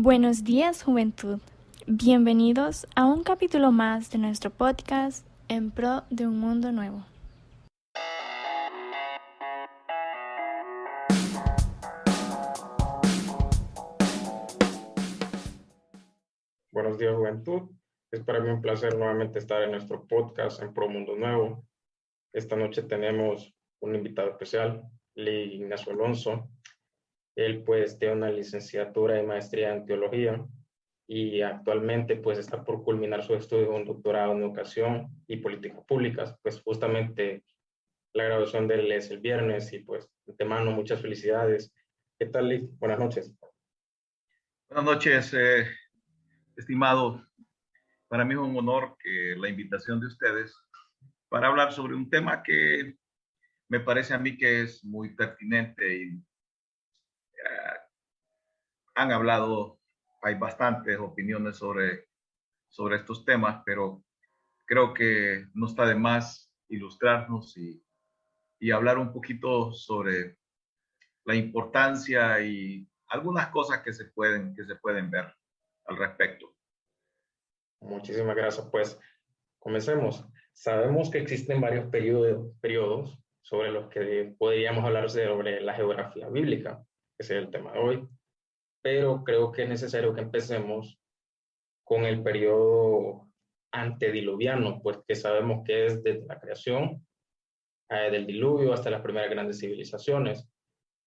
Buenos días, juventud. Bienvenidos a un capítulo más de nuestro podcast en pro de un mundo nuevo. Buenos días, juventud. Es para mí un placer nuevamente estar en nuestro podcast en Pro Mundo Nuevo. Esta noche tenemos un invitado especial, Lee Ignacio Alonso. Él pues tiene una licenciatura y maestría en teología y actualmente pues está por culminar su estudio de un doctorado en educación y políticas públicas. Pues justamente la graduación de él es el viernes y pues de antemano muchas felicidades. ¿Qué tal, Lee? Buenas noches. Buenas noches, estimado. Para mí es un honor que la invitación de ustedes para hablar sobre un tema que me parece a mí que es muy pertinente y han hablado, hay bastantes opiniones sobre estos temas, pero creo que no está de más ilustrarnos y hablar un poquito sobre la importancia y algunas cosas que se pueden ver al respecto. Muchísimas gracias. Pues comencemos. Sabemos que existen varios periodos sobre los que podríamos hablar sobre la geografía bíblica, que es el tema de hoy, pero creo que es necesario que empecemos con el periodo antediluviano, pues que sabemos que es desde la creación, del diluvio hasta las primeras grandes civilizaciones,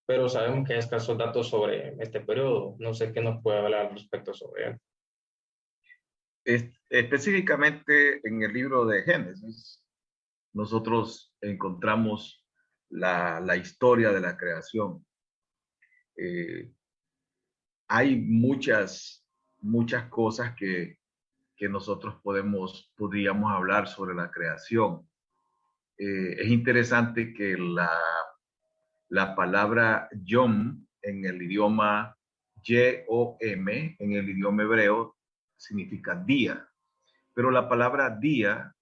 pero sabemos que hay escasos datos sobre este periodo. No sé qué nos puede hablar al respecto sobre él. Específicamente en el libro de Génesis, nosotros encontramos la historia de la creación. Eh, Hay muchas cosas que nosotros podríamos hablar sobre la creación. Es interesante que la palabra Yom en el idioma Yom, en el idioma hebreo, significa día. Pero la palabra día,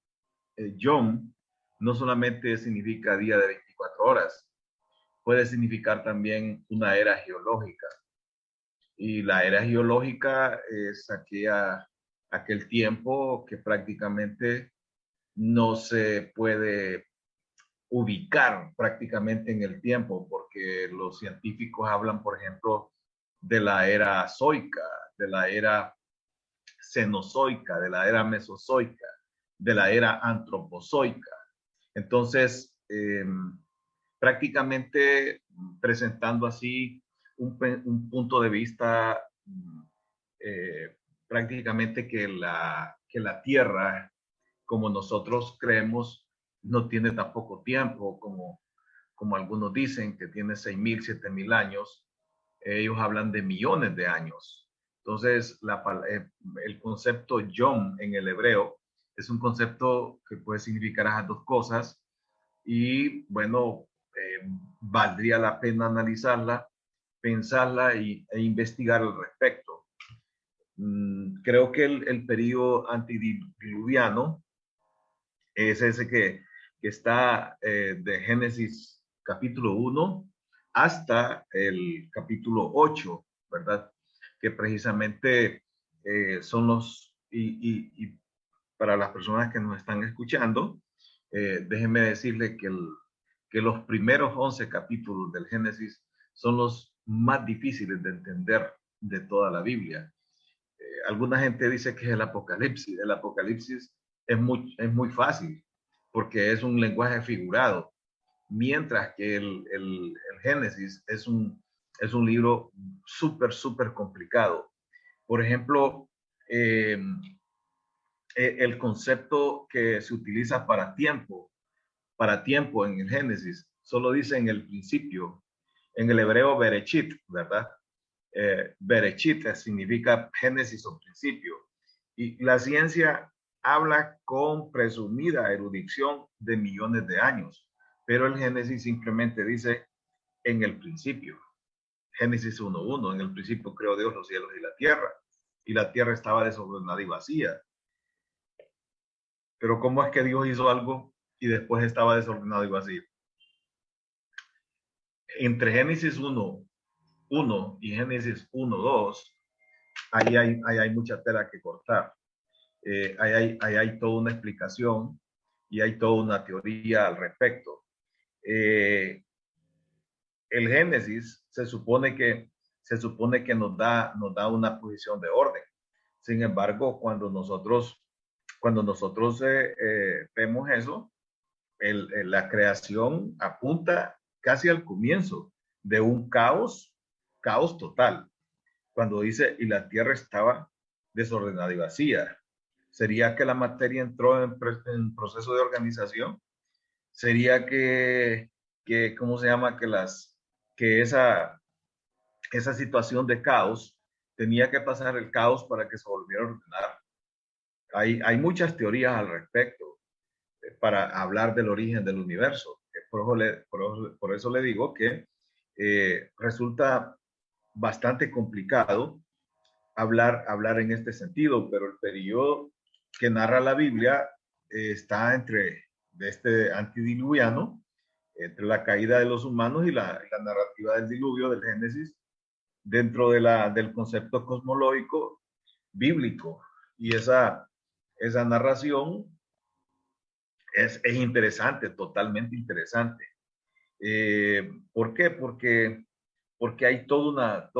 Yom, no solamente significa día de 24 horas, puede significar también una era geológica. Y la era geológica es aquel tiempo que prácticamente no se puede ubicar prácticamente en el tiempo, porque los científicos hablan, por ejemplo, de la era zoica, de la era cenozoica, de la era mesozoica, de la era antropozoica. Entonces, prácticamente presentando así un punto de vista eh, prácticamente que la Tierra, como nosotros creemos, no tiene tan poco tiempo como algunos dicen, que tiene 6.000, 7.000 años. Ellos hablan de millones de años. Entonces, el concepto yom en el hebreo es un concepto que puede significar esas dos cosas y bueno, valdría la pena analizarla, pensarla e investigar al respecto. Creo que el periodo antediluviano es ese que está de Génesis capítulo 1 hasta el capítulo 8, ¿verdad? Que precisamente son y para las personas que nos están escuchando, déjenme decirle que los primeros 11 capítulos del Génesis son los más difíciles de entender de toda la Biblia. Alguna gente dice que es el Apocalipsis. El Apocalipsis es muy fácil porque es un lenguaje figurado, mientras que el Génesis es un libro súper complicado. Por ejemplo, eh, el concepto que se utiliza para tiempo en el Génesis, solo dice en el principio, en el hebreo Berechit, ¿verdad? Berechit significa Génesis o principio. Y la ciencia habla con presumida erudición de millones de años, pero el Génesis simplemente dice en el principio. Génesis 1:1, en el principio creó Dios los cielos y la tierra estaba desordenada y vacía. Pero ¿cómo es que Dios hizo algo y después estaba desordenado y vacío? Entre Génesis 1:1 y Génesis 1:2 ahí hay mucha tela que cortar. Ahí hay toda una explicación y hay toda una teoría al respecto. El Génesis se supone que nos da una posición de orden. Sin embargo, cuando nosotros vemos eso, la creación apunta casi al comienzo de un caos total. Cuando dice, y la tierra estaba desordenada y vacía. ¿Sería que la materia entró en proceso de organización? ¿Sería ¿cómo se llama? Que esa situación de caos tenía que pasar el caos para que se volviera a ordenar? Hay muchas teorías al respecto para hablar del origen del universo. Por eso le digo que resulta bastante complicado hablar en este sentido, pero el periodo que narra la Biblia está entre de este antediluviano, entre la caída de los humanos y la narrativa del diluvio del Génesis, dentro del concepto cosmológico bíblico. Y esa narración es interesante, totalmente interesante. ¿Por qué? Porque hay toda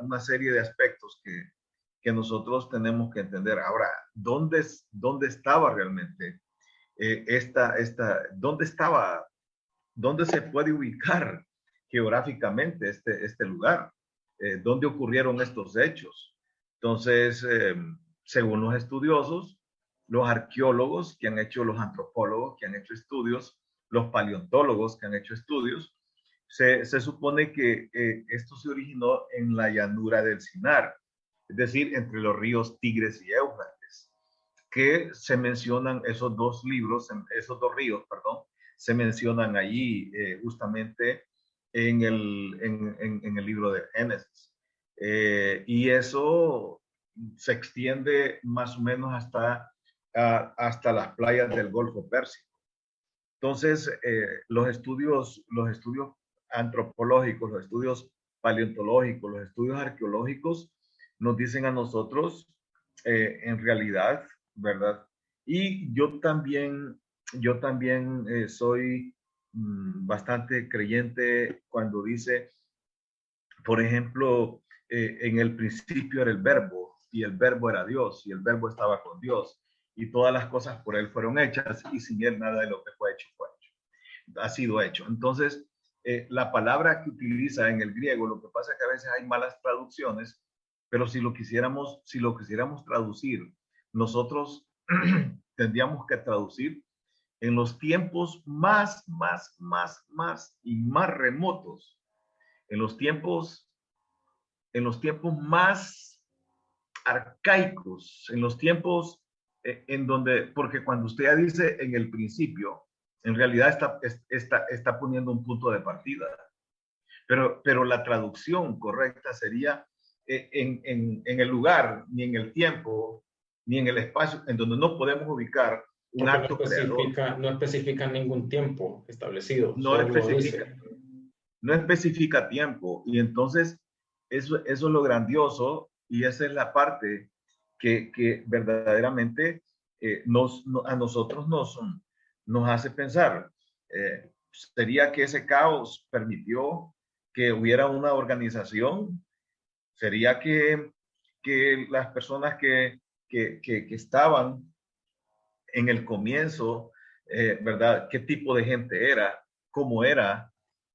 una serie de aspectos que nosotros tenemos que entender. Ahora, ¿dónde estaba realmente dónde se puede ubicar geográficamente este lugar? ¿Dónde ocurrieron estos hechos? Entonces, según los estudiosos, los arqueólogos que han hecho, los antropólogos que han hecho estudios, los paleontólogos que han hecho estudios, se supone que esto se originó en la llanura del Sinar, es decir, entre los ríos Tigres y Éufrates, que se mencionan esos dos ríos, perdón, se mencionan allí justamente en el libro de Génesis. Y eso se extiende más o menos hasta las playas del Golfo Pérsico. Entonces, los estudios antropológicos, los estudios paleontológicos, los estudios arqueológicos nos dicen a nosotros, en realidad, ¿verdad? Y yo también soy bastante creyente cuando dice, por ejemplo, en el principio era el verbo, y el verbo era Dios, y el verbo estaba con Dios, y todas las cosas por él fueron hechas, y sin él nada de lo que fue hecho, ha sido hecho. Entonces, la palabra que utiliza en el griego, lo que pasa es que a veces hay malas traducciones, pero si lo quisiéramos traducir, nosotros tendríamos que traducir en los tiempos más y más remotos, en los tiempos más arcaicos, en los tiempos en donde, porque cuando usted dice en el principio, en realidad está poniendo un punto de partida. Pero la traducción correcta sería en el lugar, ni en el tiempo, ni en el espacio, en donde no podemos ubicar un acto creador. No especifica ningún tiempo establecido, No especifica tiempo. Y entonces, eso es lo grandioso, y esa es la parte que verdaderamente a nosotros nos hace pensar. ¿Sería que ese caos permitió que hubiera una organización? ¿Sería que las personas que estaban en el comienzo, ¿verdad? ¿Qué tipo de gente era? ¿Cómo era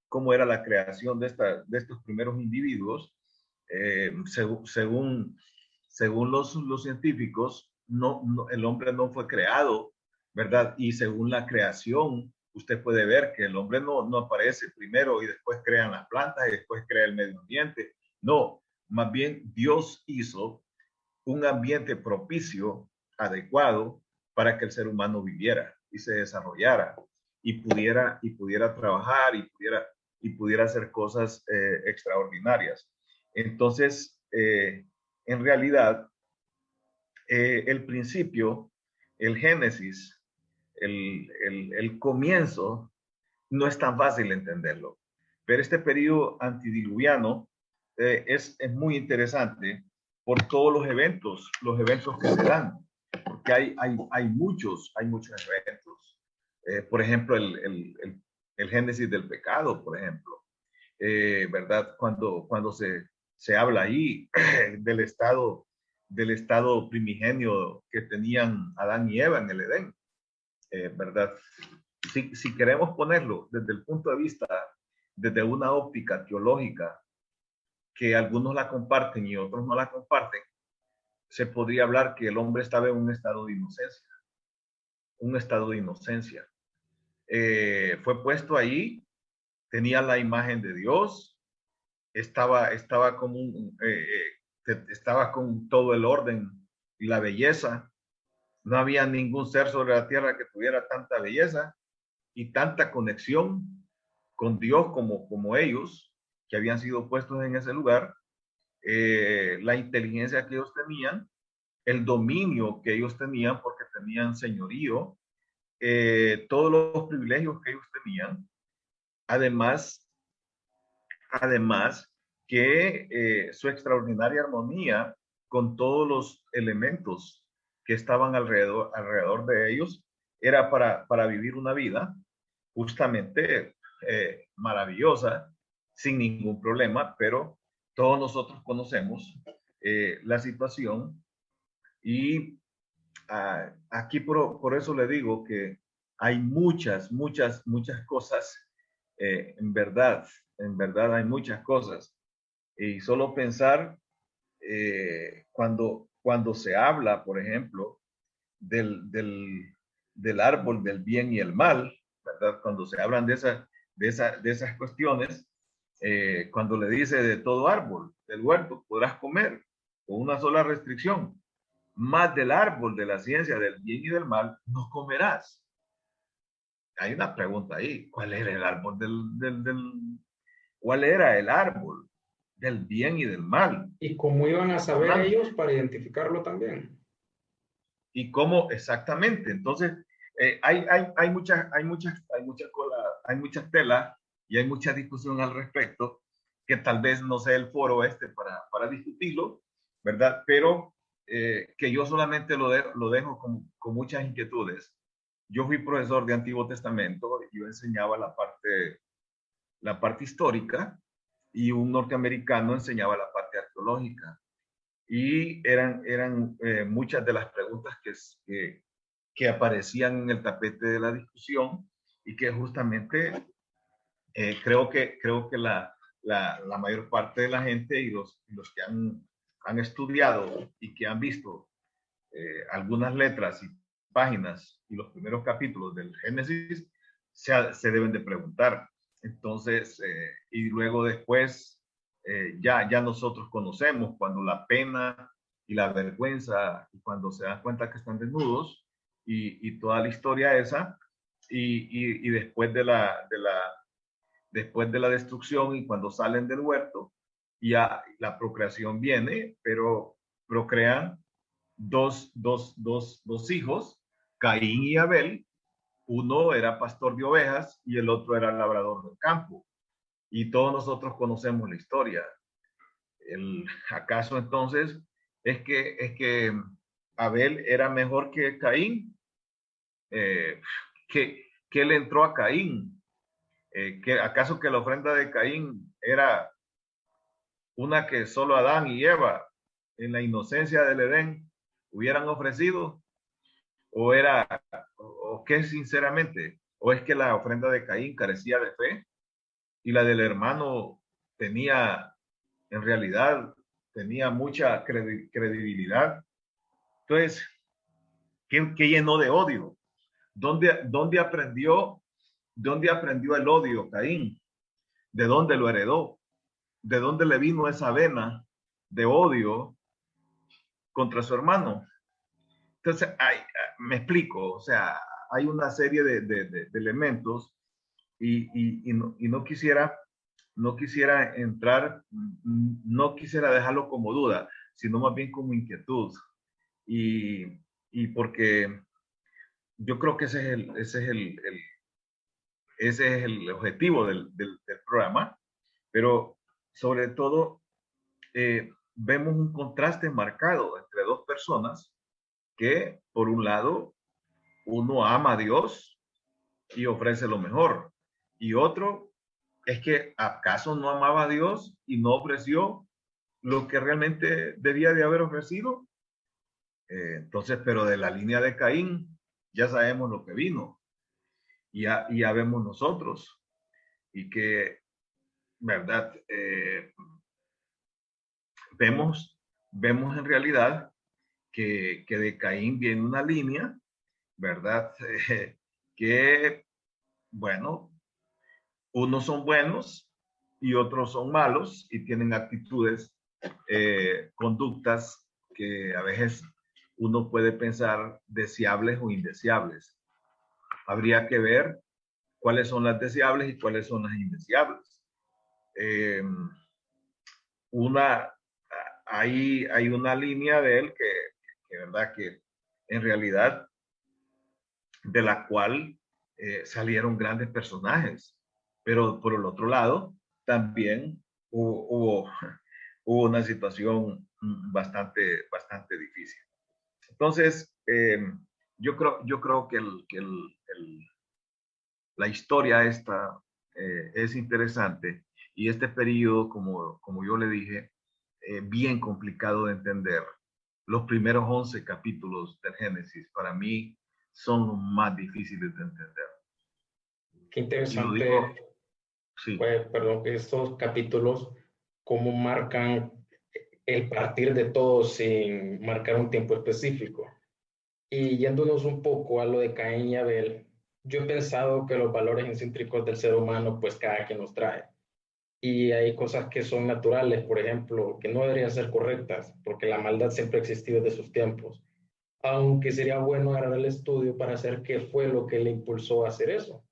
la creación de estos primeros individuos? Según los científicos, el hombre no fue creado, ¿verdad? Y según la creación, usted puede ver que el hombre no aparece primero y después crean las plantas y después crea el medio ambiente. No, más bien Dios hizo un ambiente propicio, adecuado, para que el ser humano viviera y se desarrollara y pudiera trabajar y pudiera hacer cosas extraordinarias. Entonces, en realidad, el principio, el Génesis, el comienzo, no es tan fácil entenderlo. Pero este periodo antidiluviano es muy interesante por todos los eventos que se dan, porque hay muchos eventos. Por ejemplo, el génesis del pecado, por ejemplo, ¿verdad? Cuando se habla ahí del estado primigenio que tenían Adán y Eva en el Edén, ¿verdad? Si queremos ponerlo desde el punto de vista, desde una óptica teológica, que algunos la comparten y otros no la comparten, se podría hablar que el hombre estaba en un estado de inocencia, fue puesto ahí, tenía la imagen de Dios, estaba con todo el orden y la belleza. No había ningún ser sobre la tierra que tuviera tanta belleza y tanta conexión con Dios como ellos, que habían sido puestos en ese lugar. La inteligencia que ellos tenían, el dominio que ellos tenían, porque tenían señorío, todos los privilegios que ellos tenían. Además que su extraordinaria armonía con todos los elementos que estaban alrededor de ellos era para vivir una vida justamente maravillosa, sin ningún problema, pero todos nosotros conocemos la situación y aquí por eso le digo que hay muchas cosas, en verdad hay muchas cosas. Y solo pensar cuando se habla, por ejemplo, del árbol del bien y el mal, ¿verdad? Cuando se hablan de esas cuestiones, cuando le dice de todo árbol del huerto podrás comer, con una sola restricción, más del árbol de la ciencia del bien y del mal no comerás. Hay una pregunta ahí, ¿cuál era el árbol cuál era el árbol del bien y del mal? ¿Y cómo iban a saber ellos para identificarlo también? Y cómo exactamente. Entonces, hay muchas telas y hay mucha discusión al respecto, que tal vez no sea el foro para discutirlo, ¿verdad? Pero que yo solamente lo dejo con muchas inquietudes. Yo fui profesor de Antiguo Testamento, yo enseñaba la parte histórica y un norteamericano enseñaba la parte arqueológica. Y eran muchas de las preguntas que aparecían en el tapete de la discusión y que justamente creo que la mayor parte de la gente y los que han estudiado y que han visto algunas letras y páginas y los primeros capítulos del Génesis se deben de preguntar. Entonces, y luego después, ya nosotros conocemos cuando la pena y la vergüenza, y cuando se dan cuenta que están desnudos, y toda la historia esa, y después después de la destrucción y cuando salen del huerto, ya la procreación viene, pero procrean dos hijos, Caín y Abel. Uno era pastor de ovejas y el otro era labrador del campo. Y todos nosotros conocemos la historia. ¿Acaso entonces es que Abel era mejor que Caín? ¿Qué le entró a Caín? ¿Acaso que la ofrenda de Caín era una que solo Adán y Eva en la inocencia del Edén hubieran ofrecido? ¿O qué sinceramente? ¿O es que la ofrenda de Caín carecía de fe y la del hermano en realidad tenía mucha credibilidad? Entonces, ¿qué llenó de odio? ¿Dónde aprendió el odio Caín? ¿De dónde lo heredó? ¿De dónde le vino esa vena de odio contra su hermano? Entonces, me explico, o sea, hay una serie de elementos y no quisiera entrar, no quisiera dejarlo como duda, sino más bien como inquietud. Y porque yo creo que ese es el objetivo del programa, pero sobre todo vemos un contraste marcado entre dos personas que, por un lado, uno ama a Dios y ofrece lo mejor, y otro es que acaso no amaba a Dios y no ofreció lo que realmente debía de haber ofrecido. Entonces, pero de la línea de Caín ya sabemos lo que vino, ya vemos nosotros, y que, ¿verdad? Vemos en realidad que de Caín viene una línea, ¿verdad? Que, bueno, unos son buenos y otros son malos y tienen actitudes, conductas que a veces uno puede pensar deseables o indeseables. Habría que ver cuáles son las deseables y cuáles son las indeseables. Eh, una, hay una línea de él verdad, que en realidad de la cual salieron grandes personajes, pero por el otro lado también hubo una situación bastante difícil. Entonces, yo creo que la historia esta es interesante, y este periodo, como yo le dije, bien complicado de entender. Los primeros 11 capítulos del Génesis para mí son los más difíciles de entender. Qué Y lo digo, interesante, sí, pues, perdón, estos capítulos, cómo marcan el partir de todo sin marcar un tiempo específico. Y yéndonos un poco a lo de Caín y Abel, yo he pensado que los valores intrínsecos del ser humano, pues cada quien los trae. Y hay cosas que son naturales, por ejemplo, que no deberían ser correctas, porque la maldad siempre ha existido desde sus tiempos. Aunque sería bueno agarrar el estudio para saber qué fue lo que le impulsó a hacer eso.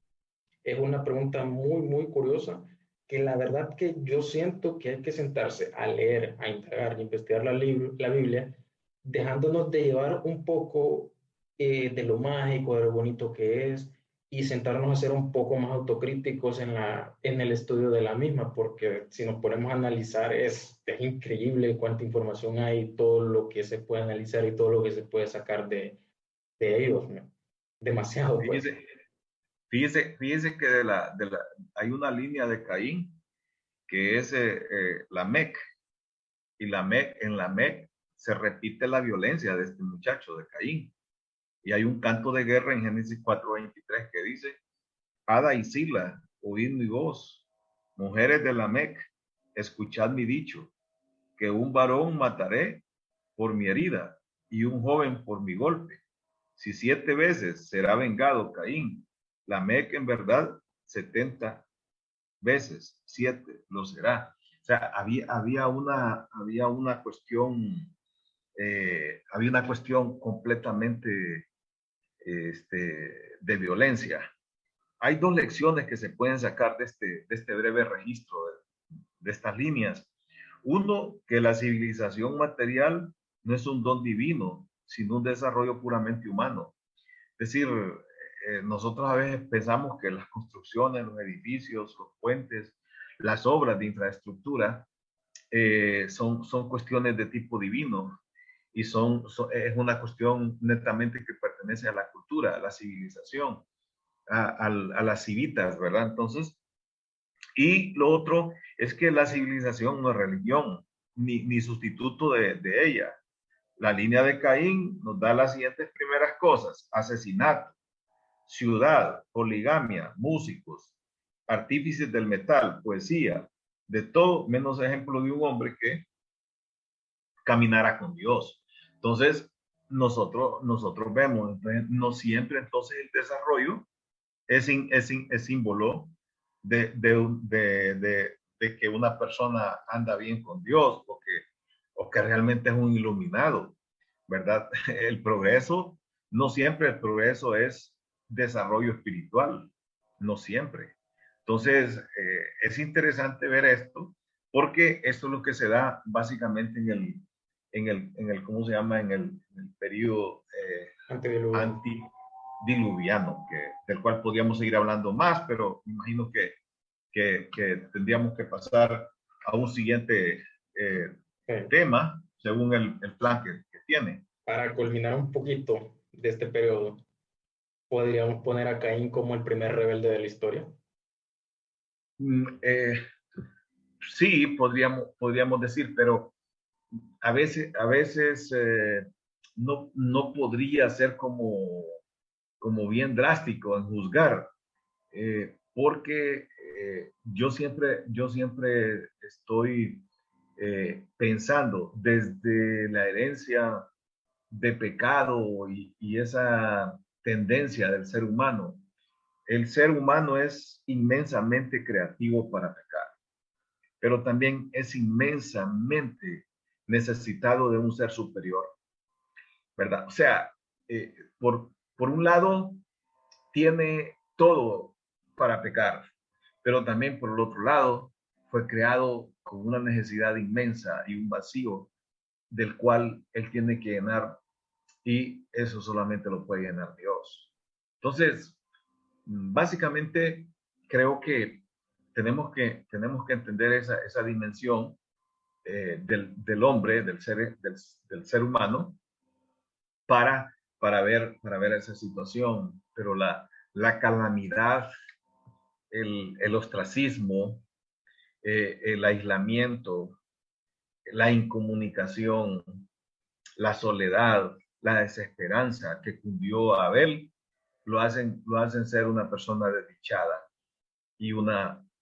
Es una pregunta muy, muy curiosa, que la verdad que yo siento que hay que sentarse a leer, a indagar, a investigar la Biblia, dejándonos de llevar un poco de lo mágico, de lo bonito que es, y sentarnos a ser un poco más autocríticos en el estudio de la misma, porque si nos ponemos a analizar es increíble cuánta información hay, todo lo que se puede analizar y todo lo que se puede sacar de ellos, ¿no? Demasiado, pues. fíjese, fíjese que hay una línea de Caín que es Lamec, y en Lamec se repite la violencia de este muchacho de Caín. Y hay un canto de guerra en Génesis 4:23 que dice: Ada y Sila, oíd mi voz, mujeres de Lamec, escuchad mi dicho, que un varón mataré por mi herida y un joven por mi golpe. Si 7 veces será vengado Caín, Lamec en verdad 70 veces, 7 lo será. O sea, había una cuestión, había una cuestión completamente de violencia. Hay dos lecciones que se pueden sacar de este breve registro de estas líneas. Uno, que la civilización material no es un don divino, sino un desarrollo puramente humano. Es decir, nosotros a veces pensamos que las construcciones, los edificios, los puentes, las obras de infraestructura son cuestiones de tipo divino, y es una cuestión netamente que pertenece a la cultura, a la civilización, a las civitas, ¿verdad? Entonces, y lo otro es que la civilización no es religión, ni sustituto de ella. La línea de Caín nos da las siguientes primeras cosas: asesinato, ciudad, poligamia, músicos, artífices del metal, poesía, de todo menos ejemplo de un hombre que caminara con Dios. Entonces, nosotros vemos, entonces, no siempre entonces el desarrollo es símbolo de que una persona anda bien con Dios, o que realmente es un iluminado, ¿verdad? El progreso, no siempre el progreso es desarrollo espiritual, no siempre. Entonces, es interesante ver esto, porque esto es lo que se da básicamente ¿cómo se llama? En el periodo Antediluviano. antidiluviano, del cual podríamos seguir hablando más, pero me imagino que tendríamos que pasar a un siguiente tema según el plan que tiene. Para culminar un poquito de este periodo, podríamos poner a Caín como el primer rebelde de la historia. Sí, podríamos decir, pero a veces no podría ser como bien drástico en juzgar, porque yo siempre estoy pensando desde la herencia de pecado y esa tendencia del ser humano. El ser humano es inmensamente creativo para pecar, pero también es inmensamente necesitado de un ser superior, ¿verdad? O sea, por un lado, tiene todo para pecar, pero también por el otro lado, fue creado con una necesidad inmensa y un vacío del cual él tiene que llenar, y eso solamente lo puede llenar Dios. Entonces, básicamente, creo que tenemos que entender esa dimensión del hombre, del ser humano, para ver esa situación. Pero la calamidad, el ostracismo, el aislamiento, la incomunicación, la soledad, la desesperanza que cundió a Abel, lo hacen ser una persona desdichada y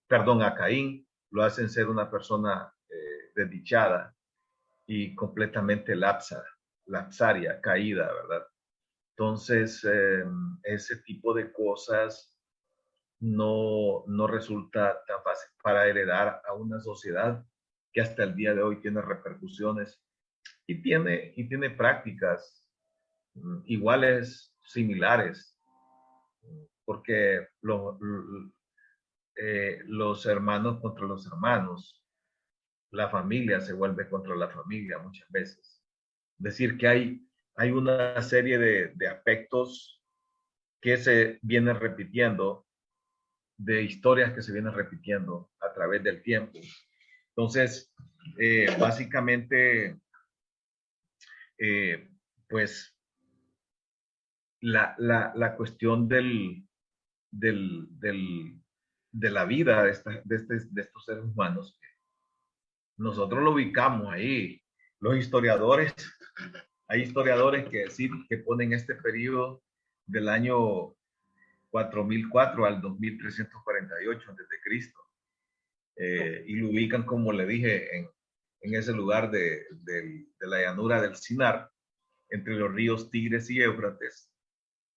perdón, a Caín, lo hacen ser una persona desdichada y completamente lapsaria, caída, ¿verdad? Entonces, ese tipo de cosas no resulta tan fácil para heredar a una sociedad que hasta el día de hoy tiene repercusiones y tiene prácticas iguales, similares, porque los hermanos contra los hermanos, la familia se vuelve contra la familia muchas veces. Es decir, que hay una serie de aspectos que se vienen repitiendo, de historias que se vienen repitiendo a través del tiempo. Entonces, básicamente, eh, pues la cuestión de la vida de estos seres humanos, nosotros lo ubicamos ahí. Los historiadores, hay historiadores que decir que ponen este periodo del año 4004 al 2348 antes de Cristo, y lo ubican, como le dije, en ese lugar de la llanura del Sinar, entre los ríos Tigres y Éufrates,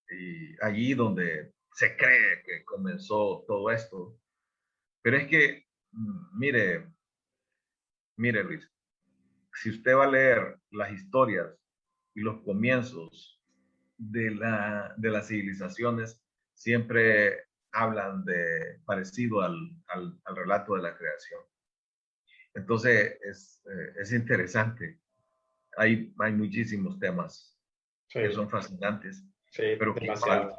y allí donde se cree que comenzó todo esto. Pero es que, mire Luis, si usted va a leer las historias y los comienzos de las civilizaciones, siempre hablan de parecido al relato de la creación. Entonces, es interesante. Hay muchísimos temas Sí, que son fascinantes, sí, pero que igual, demasiado.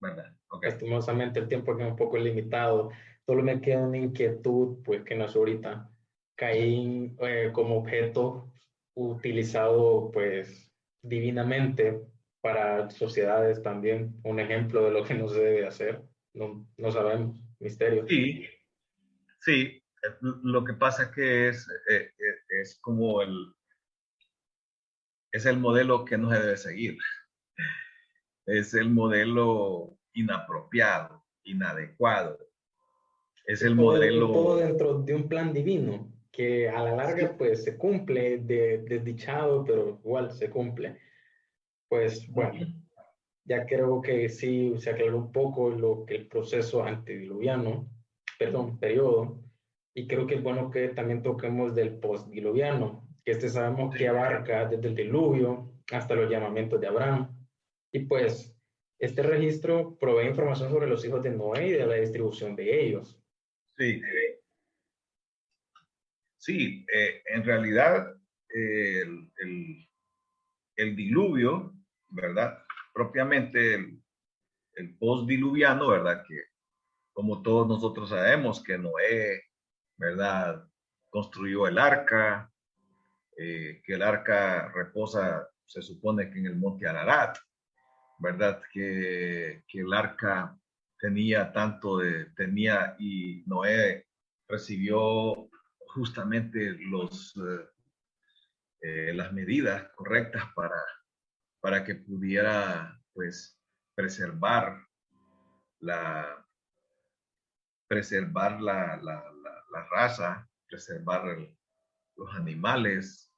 ¿verdad? Okay. Lastimosamente el tiempo aquí es un poco limitado. Solo me queda una inquietud, pues que no es ahorita. Caín como objeto utilizado, pues, divinamente para sociedades también. Un ejemplo de lo que no se debe hacer. No sabemos. Misterio. Sí, sí. Lo que pasa es que es como es el modelo que no se debe seguir. Es el modelo inapropiado, inadecuado. Es el Y todo modelo. dentro de un plan divino, que a la larga, Sí. pues, se cumple, desdichado, pero igual se cumple. Pues, bueno. Ya creo que sí se aclaró un poco lo que el proceso antediluviano, perdón, periodo, y creo que es bueno que también toquemos del postdiluviano, que este sabemos que abarca desde el diluvio hasta los llamamientos de Abraham. Y pues este registro provee información sobre los hijos de Noé y de la distribución de ellos. Sí, sí, en realidad el diluvio, ¿verdad? Propiamente el postdiluviano, ¿verdad? Que como todos nosotros sabemos que Noé, ¿verdad? Construyó el arca, que el arca reposa, se supone que en el monte Ararat, ¿verdad? Que el arca tenía y Noé recibió justamente las medidas correctas para que pudiera, pues, preservar la, la raza, preservar los animales,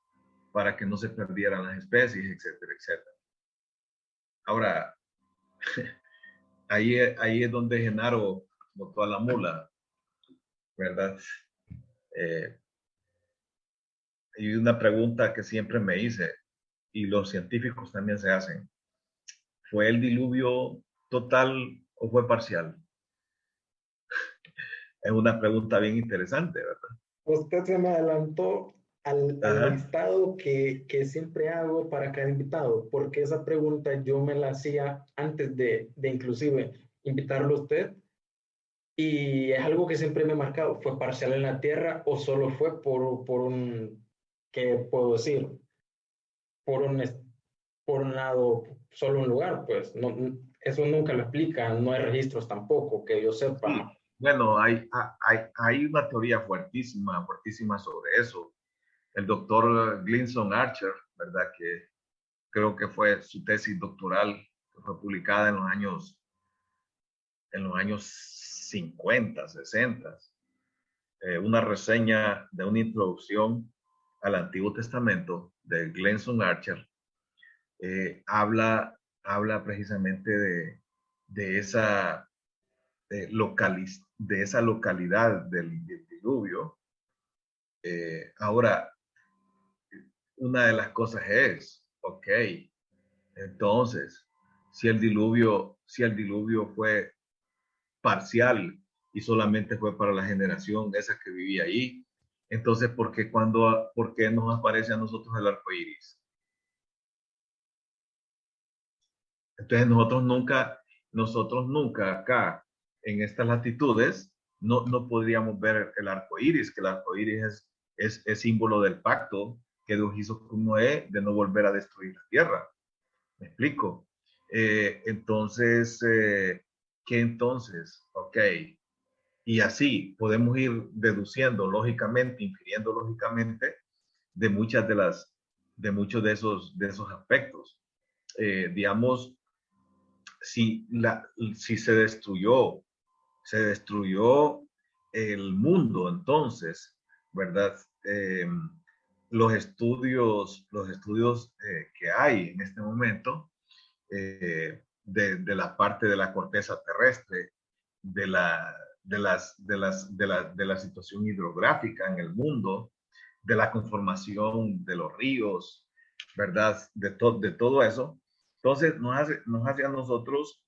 para que no se perdieran las especies, etcétera, etcétera. Ahora, ahí es donde Genaro botó a la mula, ¿verdad? Eh, y una pregunta que siempre me hice, y los científicos también se hacen, ¿fue el diluvio total o fue parcial? Es una pregunta bien interesante, ¿verdad? Usted se me adelantó al Ajá. listado que siempre hago para cada invitado, porque esa pregunta yo me la hacía antes de inclusive invitarlo a usted, y es algo que siempre me he marcado. ¿Fue parcial en la Tierra o solo fue por un, qué puedo decir? Por un, por un lado, solo un lugar, pues no, eso nunca lo explican, no hay registros tampoco, que yo Sí, sepa. bueno, hay una teoría fuertísima, fuertísima sobre eso. El doctor Glinson Archer, ¿verdad? Que creo que fue su tesis doctoral, que fue publicada en los años 50, 60, una reseña de una introducción al Antiguo Testamento de Glenson Archer, habla precisamente de esa, de esa localidad del diluvio. Ahora, una de las cosas es, ok, entonces, si el diluvio fue parcial y solamente fue para la generación esa que vivía ahí, entonces, ¿por qué nos aparece a nosotros el arco iris? Entonces, nosotros nunca acá, en estas latitudes, no podríamos ver el arco iris, que el arco iris es símbolo del pacto que Dios hizo con Noé de no volver a destruir la tierra. ¿Me explico? Entonces, ¿qué entonces? Ok. Y así podemos ir deduciendo lógicamente, infiriendo lógicamente de de muchos de esos aspectos. Digamos, si se destruyó el mundo, entonces, ¿verdad? Los estudios que hay en este momento de la parte de la corteza terrestre, de de la situación hidrográfica en el mundo, de la conformación de los ríos, ¿verdad? De todo eso. Entonces nos hace a nosotros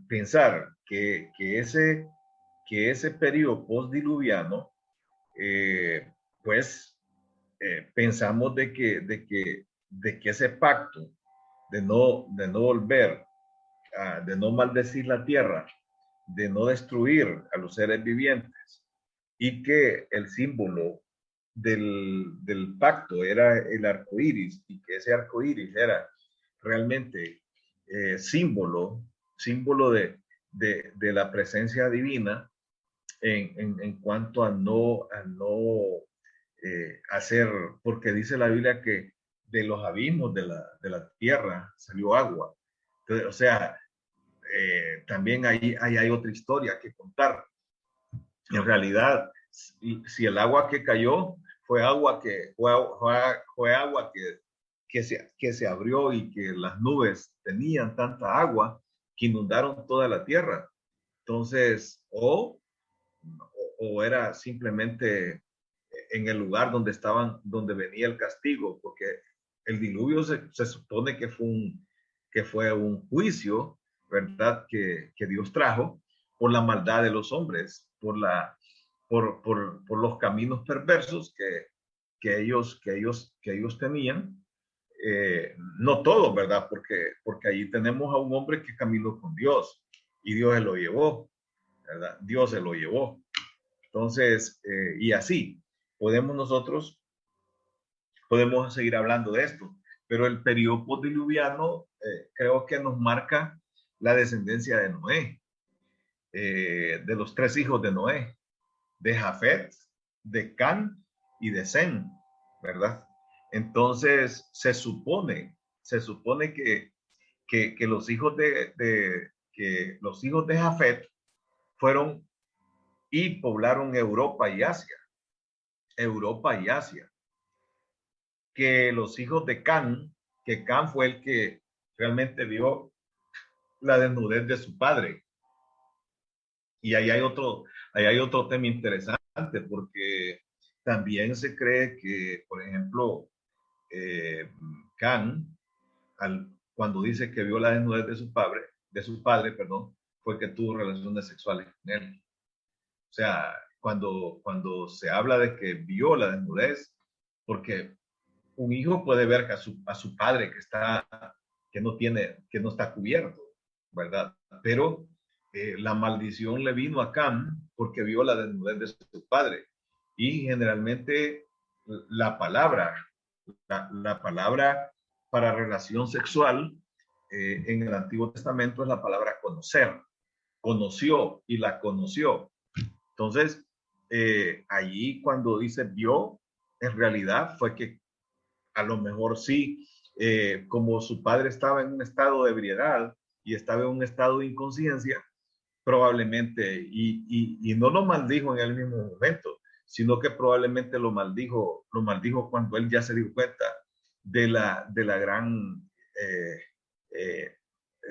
pensar que ese periodo postdiluviano, eh, pues pensamos de que ese pacto de no volver, de no maldecir la tierra, de no destruir a los seres vivientes y que el símbolo del pacto era el arco iris y que ese arco iris era realmente símbolo de la presencia divina en cuanto a no hacer, porque dice la Biblia que de los abismos de la tierra salió agua. Entonces, o sea, también hay otra historia que contar. En realidad, si el agua que cayó fue agua fue agua que se abrió y que las nubes tenían tanta agua que inundaron toda la tierra. Entonces, o era simplemente en el lugar donde venía el castigo, porque el diluvio se supone que fue un juicio, ¿verdad? Que Dios trajo por la maldad de los hombres, por los caminos perversos que ellos tenían. No todos, ¿verdad? Porque ahí tenemos a un hombre que caminó con Dios y Dios se lo llevó, ¿verdad? Dios se lo llevó. Entonces, y así podemos nosotros podemos seguir hablando de esto, pero el periodo postdiluviano creo que nos marca la descendencia de Noé, de los 3 hijos de Noé, de Jafet, de Can y de Sem, ¿verdad? Entonces se supone que los hijos de Jafet fueron y poblaron Europa y Asia, que los hijos de Can, que Can fue el que realmente vio la desnudez de su padre. Y ahí hay otro tema interesante, porque también se cree que, por ejemplo, Can, cuando dice que vio la desnudez de su padre, perdón, fue que tuvo relaciones sexuales con él. O sea, cuando se habla de que vio la desnudez, porque un hijo puede ver a su padre que no está cubierto, ¿verdad? Pero la maldición le vino a Cam porque vio la desnudez de su padre. Y generalmente la palabra, la palabra para relación sexual en el Antiguo Testamento es la palabra conocer. Conoció y la conoció. Entonces, allí cuando dice vio, en realidad fue que a lo mejor sí, como su padre estaba en un estado de ebriedad y estaba en un estado de inconsciencia, probablemente, y no lo maldijo en el mismo momento, sino que probablemente lo maldijo cuando él ya se dio cuenta de la gran,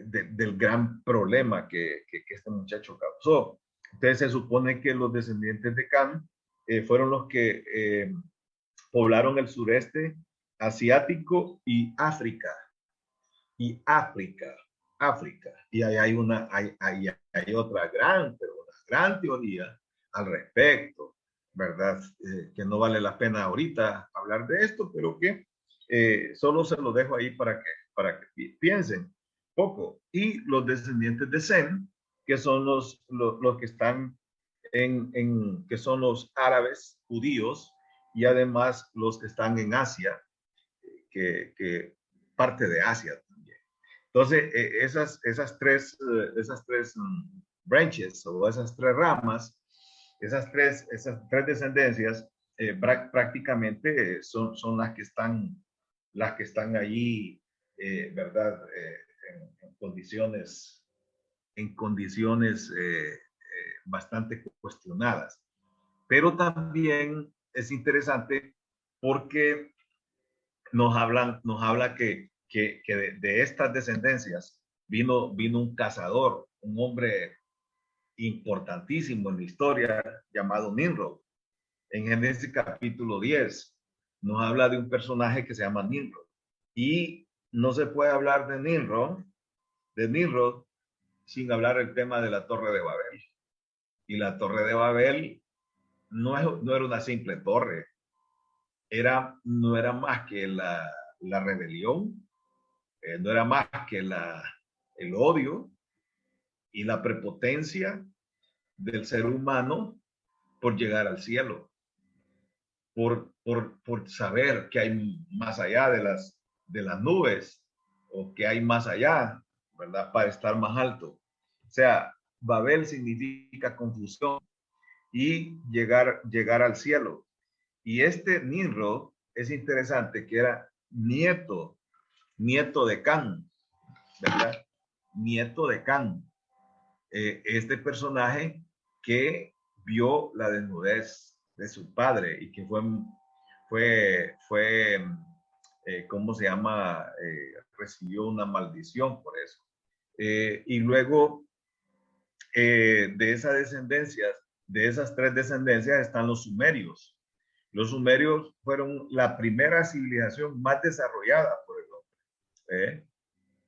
del gran problema que este muchacho causó. Entonces se supone que los descendientes de Cam fueron los que poblaron el sureste asiático y África. Y África. Y ahí hay otra pero una gran teoría al respecto, ¿verdad? Que no vale la pena ahorita hablar de esto, pero que solo se lo dejo ahí para que piensen poco. Y los descendientes de Sem, que son los que están que son los árabes judíos y además los que están en Asia, que parte de Asia también. Entonces, esas tres branches o esas 3 ramas, esas tres descendencias, prácticamente son las que están allí, ¿verdad? En condiciones bastante cuestionadas. Pero también es interesante porque nos habla que de estas descendencias vino un cazador, un hombre importantísimo en la historia llamado Nimrod. En Génesis capítulo 10 nos habla de un personaje que se llama Nimrod. Y no se puede hablar de Nimrod sin hablar el tema de la Torre de Babel. Y la Torre de Babel no era una simple torre, no era más que la rebelión, no era más que el odio y la prepotencia del ser humano por llegar al cielo, por saber que hay más allá de las nubes, o que hay más allá, ¿verdad? Para estar más alto. O sea, Babel significa confusión y llegar al cielo. Y este Nimrod es interesante, que era nieto de Can, ¿verdad? Nieto de Can. Este personaje que vio la desnudez de su padre y que ¿cómo se llama? Recibió una maldición por eso. Y luego de esas 3 descendencias están los sumerios. Los sumerios fueron la primera civilización más desarrollada por el hombre.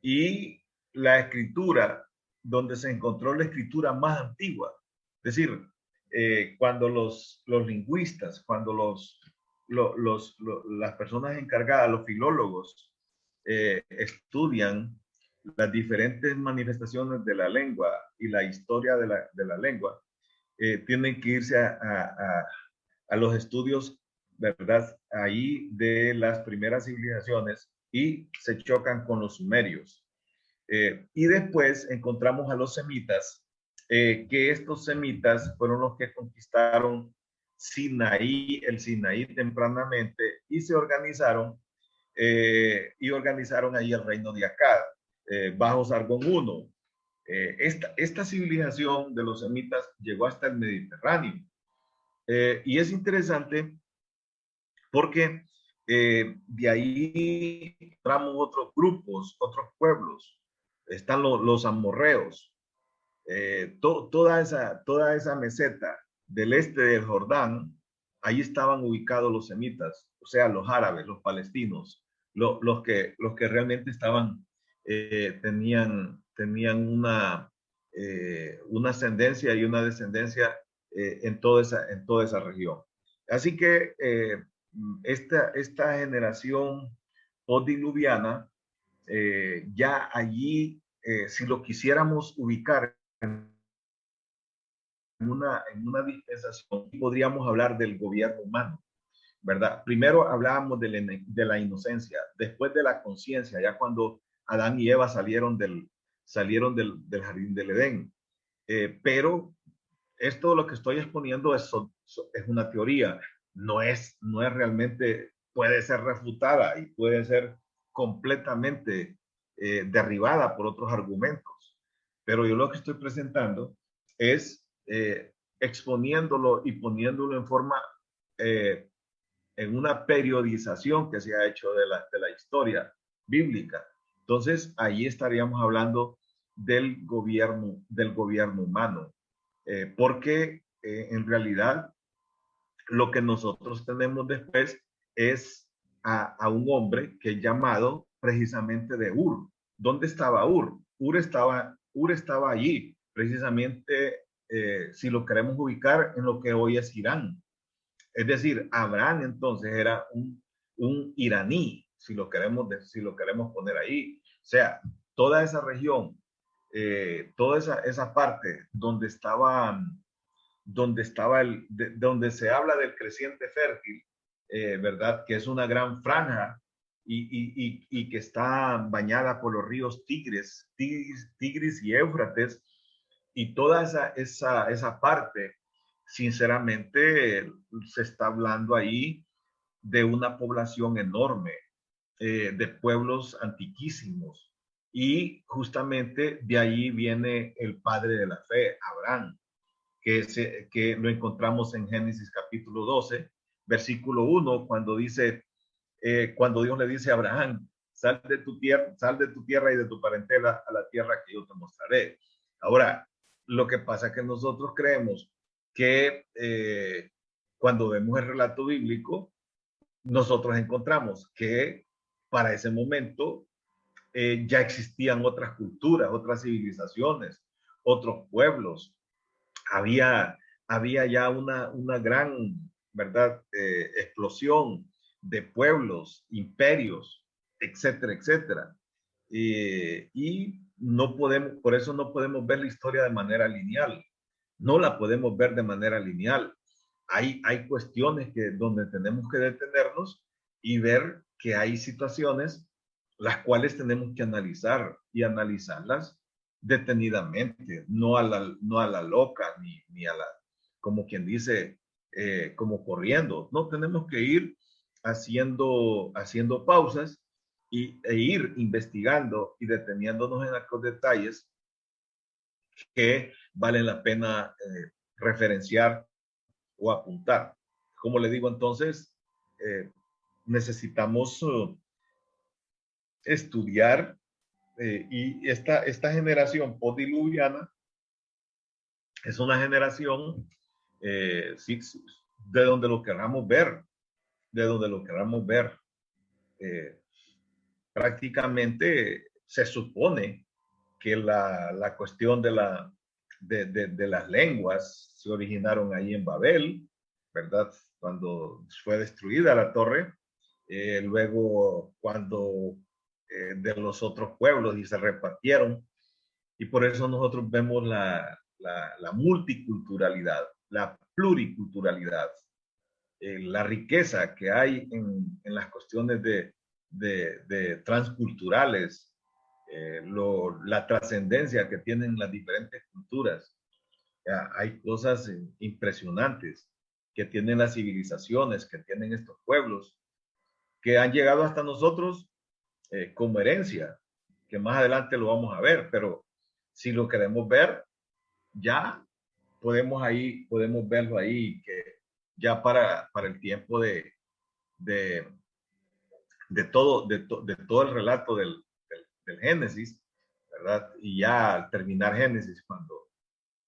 Y la escritura, donde se encontró la escritura más antigua. Es decir, cuando los lingüistas, cuando las personas encargadas, los filólogos, estudian las diferentes manifestaciones de la lengua y la historia de la lengua, tienen que irse a los estudios ¿verdad? Ahí de las primeras civilizaciones y se chocan con los sumerios. Y después encontramos a los semitas, que estos semitas fueron los que conquistaron Sinaí, el Sinaí tempranamente, y se organizaron ahí el reino de Akkad, bajo Sargón I. Esta civilización de los semitas llegó hasta el Mediterráneo. Y es interesante porque de ahí encontramos otros grupos, otros pueblos. Están los amorreos, toda esa meseta del este del Jordán, ahí estaban ubicados los semitas, o sea, los árabes, los palestinos, los que realmente estaban, tenían una ascendencia y una descendencia en toda esa región. Así que esta generación postdiluviana, ya allí, si lo quisiéramos ubicar en una dispensación, podríamos hablar del gobierno humano, ¿verdad? Primero hablábamos de la inocencia, después de la conciencia, ya cuando Adán y Eva salieron del jardín del Edén. Pero esto lo que estoy exponiendo es una teoría, no es realmente, puede ser refutada y puede ser completamente derribada por otros argumentos. Pero yo lo que estoy presentando es exponiéndolo y poniéndolo en forma, en una periodización que se ha hecho de la historia bíblica. Entonces, ahí estaríamos hablando del gobierno humano, porque en realidad lo que nosotros tenemos después es a un hombre que es llamado precisamente de Ur. ¿Dónde estaba Ur? Ur estaba allí, precisamente, si lo queremos ubicar en lo que hoy es Irán. Es decir, Abraham entonces era un iraní, si lo queremos poner ahí. O sea, toda esa región, toda esa parte donde donde se habla del creciente fértil, ¿verdad? Que es una gran franja y que está bañada por los ríos Tigris y Éufrates, y toda esa parte, sinceramente, se está hablando ahí de una población enorme, de pueblos antiquísimos. Y justamente de ahí viene el padre de la fe, Abraham, que lo encontramos en Génesis capítulo 12, versículo 1, cuando Dios le dice a Abraham, sal de tu tierra y de tu parentela a la tierra que yo te mostraré. Ahora, lo que pasa es que nosotros creemos que cuando vemos el relato bíblico, nosotros encontramos que para ese momento ya existían otras culturas, otras civilizaciones, otros pueblos. Había ya una gran, ¿verdad? Explosión de pueblos, imperios, etcétera, etcétera. Y por eso no podemos ver la historia de manera lineal. No la podemos ver de manera lineal. Hay cuestiones donde tenemos que detenernos y ver que hay situaciones las cuales tenemos que analizar y analizarlas detenidamente, no a la loca, ni a la, como quien dice, como corriendo. No, tenemos que ir haciendo pausas e ir investigando y deteniéndonos en aquellos detalles que valen la pena referenciar o apuntar. Como le digo, entonces, necesitamos estudiar, y esta generación postdiluviana es una generación, sí, de donde lo queramos ver, prácticamente se supone que la cuestión de las lenguas se originaron ahí en Babel, ¿verdad? Cuando fue destruida la torre, luego cuando de los otros pueblos y se repartieron, y por eso nosotros vemos la multiculturalidad, la pluriculturalidad. la riqueza que hay en las cuestiones de transculturales, la trascendencia que tienen las diferentes culturas. Hay cosas impresionantes que tienen las civilizaciones, que tienen estos pueblos, que han llegado hasta nosotros como herencia, que más adelante lo vamos a ver, pero si lo queremos ver, ya podemos verlo ahí, que ya para el tiempo de, de todo el relato del Génesis, ¿verdad? Y ya al terminar Génesis,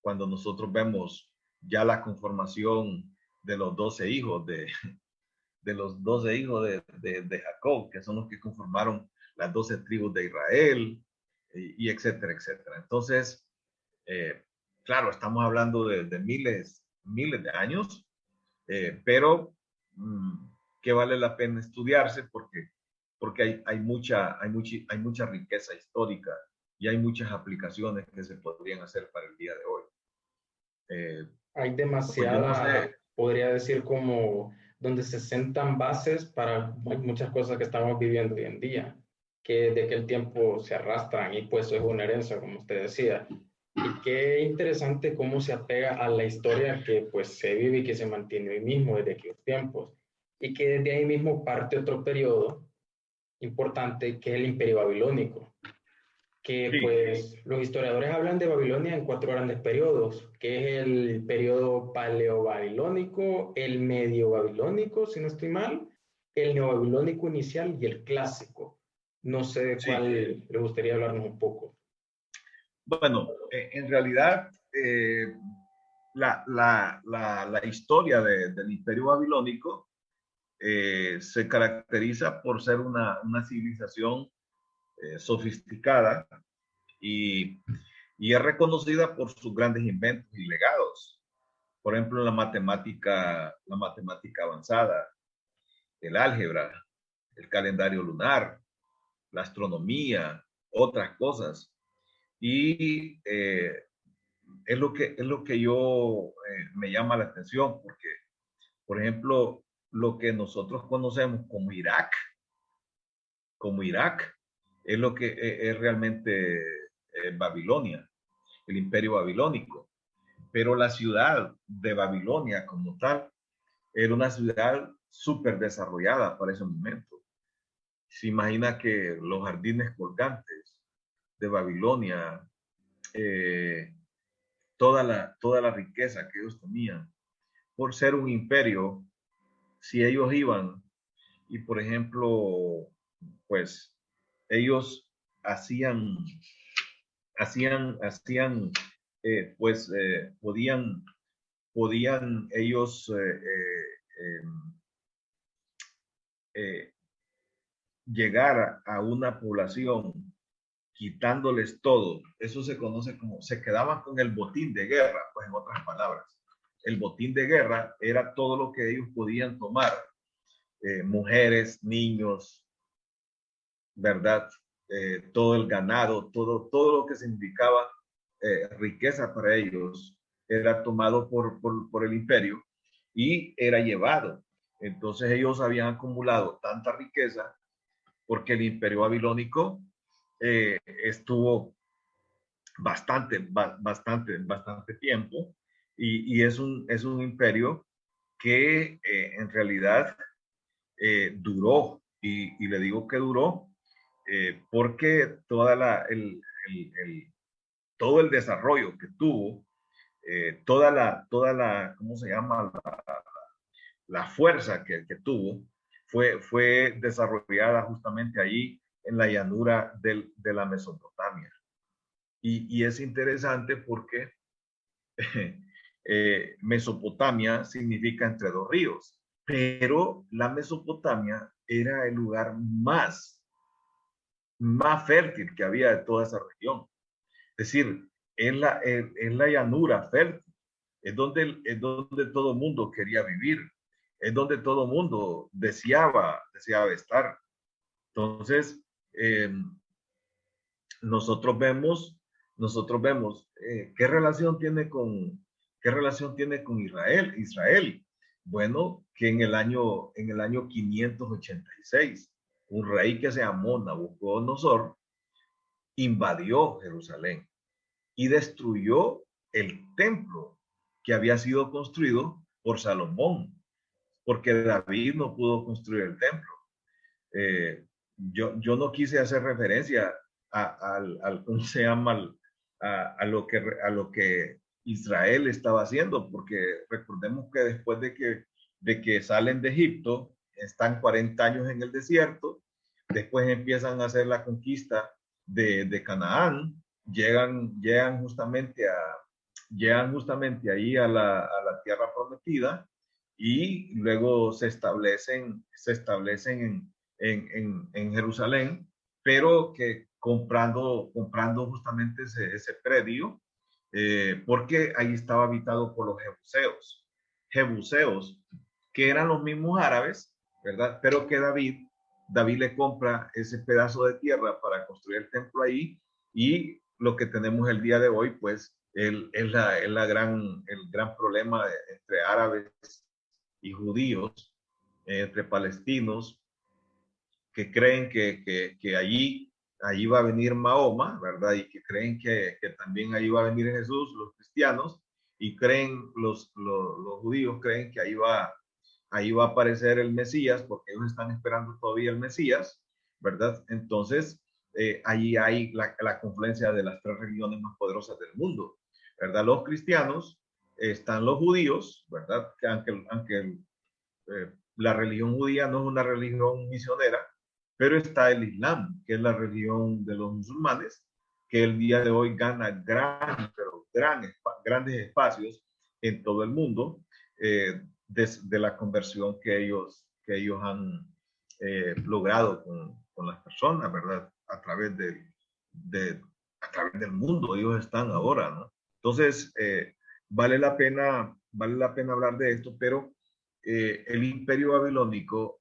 cuando nosotros vemos ya la conformación de los 12 hijos de los 12 hijos de Jacob, que son los que conformaron las 12 tribus de Israel, y etcétera, etcétera. Entonces, claro, estamos hablando de miles de años, pero que vale la pena estudiarse porque hay mucha riqueza histórica y hay muchas aplicaciones que se podrían hacer para el día de hoy. Hay Pues yo no demasiada, sé. podría decir, como donde se sentan bases para muchas cosas que estamos viviendo hoy en día, que de que el tiempo se arrastran y pues eso es una herencia, como usted decía. Y qué interesante cómo se apega a la historia que pues se vive y que se mantiene hoy mismo desde aquellos tiempos. Y que desde ahí mismo parte otro periodo importante que es el Imperio Babilónico, que Sí, pues los historiadores hablan de Babilonia en cuatro grandes periodos, que es el periodo paleobabilónico, el medio babilónico, si no estoy mal, el neobabilónico inicial y el clásico. No sé de sí. cuál le gustaría hablarnos un poco. Bueno, en realidad, la historia del Imperio Babilónico se caracteriza por ser una civilización sofisticada y, y es reconocida por sus grandes inventos y legados. Por ejemplo, la matemática avanzada, el álgebra, el calendario lunar, la astronomía, otras cosas. Y es lo que yo me llama la atención, porque, por ejemplo, lo que nosotros conocemos como Irak, es lo que es realmente Babilonia, el imperio babilónico. Pero la ciudad de Babilonia como tal era una ciudad súper desarrollada para ese momento. Se imagina que los jardines colgantes de Babilonia, eh, toda la riqueza que ellos tenían, por ser un imperio, si ellos iban y, por ejemplo, pues ellos hacían, hacían pues podían ellos eh, llegar a una población quitándoles todo. Eso se conoce como, se quedaban con el botín de guerra, pues en otras palabras. El botín de guerra era todo lo que ellos podían tomar, mujeres, niños, ¿verdad? Todo el ganado, todo lo que significaba riqueza para ellos era tomado por el imperio y era llevado. Entonces ellos habían acumulado tanta riqueza porque el imperio babilónico estuvo bastante tiempo y es un imperio que en realidad duró y le digo que duró porque todo el desarrollo que tuvo, ¿cómo se llama? La fuerza que tuvo fue desarrollada justamente allí en la llanura de la Mesopotamia. Y es interesante porque Mesopotamia significa entre dos ríos, pero la Mesopotamia era el lugar más fértil que había de toda esa región. Es decir, en la llanura fértil, es donde todo el mundo quería vivir, es donde todo el mundo deseaba estar. Entonces, eh, nosotros vemos, nosotros vemos qué relación tiene con Israel. Israel Bueno, que en el año 586, un rey que se llamó Nabucodonosor invadió Jerusalén y destruyó el templo que había sido construido por Salomón, porque David no pudo construir el templo. Eh, yo no quise hacer referencia ¿cómo se llama? A lo que Israel estaba haciendo, porque recordemos que después de que salen de Egipto, están 40 años en el desierto, después empiezan a hacer la conquista de Canaán, llegan justamente ahí a la tierra prometida, y luego se establecen en Jerusalén, pero que comprando justamente ese predio, porque ahí estaba habitado por los jebuseos, que eran los mismos árabes, ¿verdad? Pero que David le compra ese pedazo de tierra para construir el templo ahí, y lo que tenemos el día de hoy, pues, el gran problema entre árabes y judíos, entre palestinos, que creen que allí va a venir Mahoma, ¿verdad? Y que creen que también allí va a venir Jesús, los cristianos, y los judíos creen que ahí va a aparecer el Mesías, porque ellos están esperando todavía el Mesías, ¿verdad? Entonces, allí hay la confluencia de las tres religiones más poderosas del mundo, ¿verdad? Los cristianos, están los judíos, ¿verdad? Que aunque la religión judía no es una religión misionera, pero está el Islam, que es la religión de los musulmanes, que el día de hoy gana grandes espacios en todo el mundo, desde la conversión que ellos han logrado con las personas, ¿verdad? A través del mundo, ellos están ahora, ¿no? Entonces, vale la pena hablar de esto, pero el imperio babilónico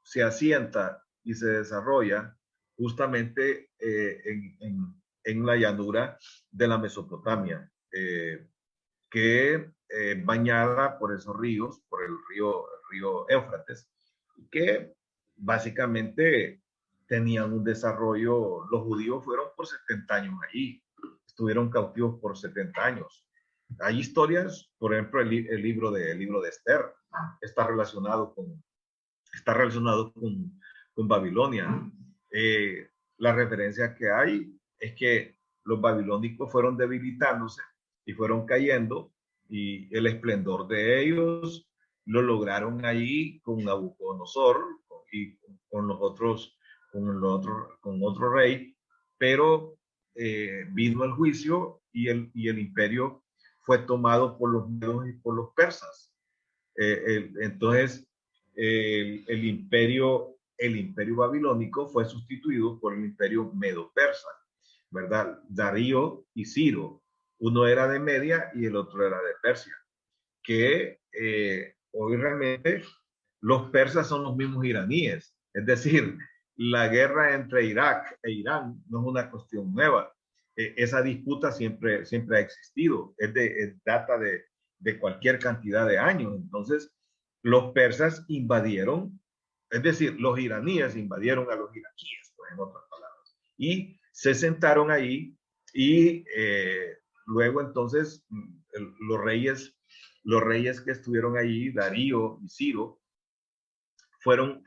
se asienta y se desarrolla justamente en la llanura de la Mesopotamia, que bañada por esos ríos, por el río Éufrates, que básicamente tenían un desarrollo. Los judíos fueron por 70 años allí, estuvieron cautivos por 70 años. Hay historias, por ejemplo, el libro de Esther está relacionado con Babilonia. La referencia que hay es que los babilónicos fueron debilitándose y fueron cayendo, y el esplendor de ellos lo lograron allí con Nabucodonosor y con otro rey, pero vino el juicio, y el imperio fue tomado por los medos y por los persas. Entonces, el imperio babilónico fue sustituido por el imperio medo-persa, ¿verdad? Darío y Ciro, uno era de Media y el otro era de Persia, que hoy realmente los persas son los mismos iraníes, es decir, la guerra entre Irak e Irán no es una cuestión nueva. Esa disputa siempre ha existido, data de cualquier cantidad de años. Entonces, los persas invadieron, es decir, los iraníes invadieron a los iraquíes, pues, en otras palabras, y se sentaron ahí, y luego entonces los reyes que estuvieron allí, Darío y Ciro, fueron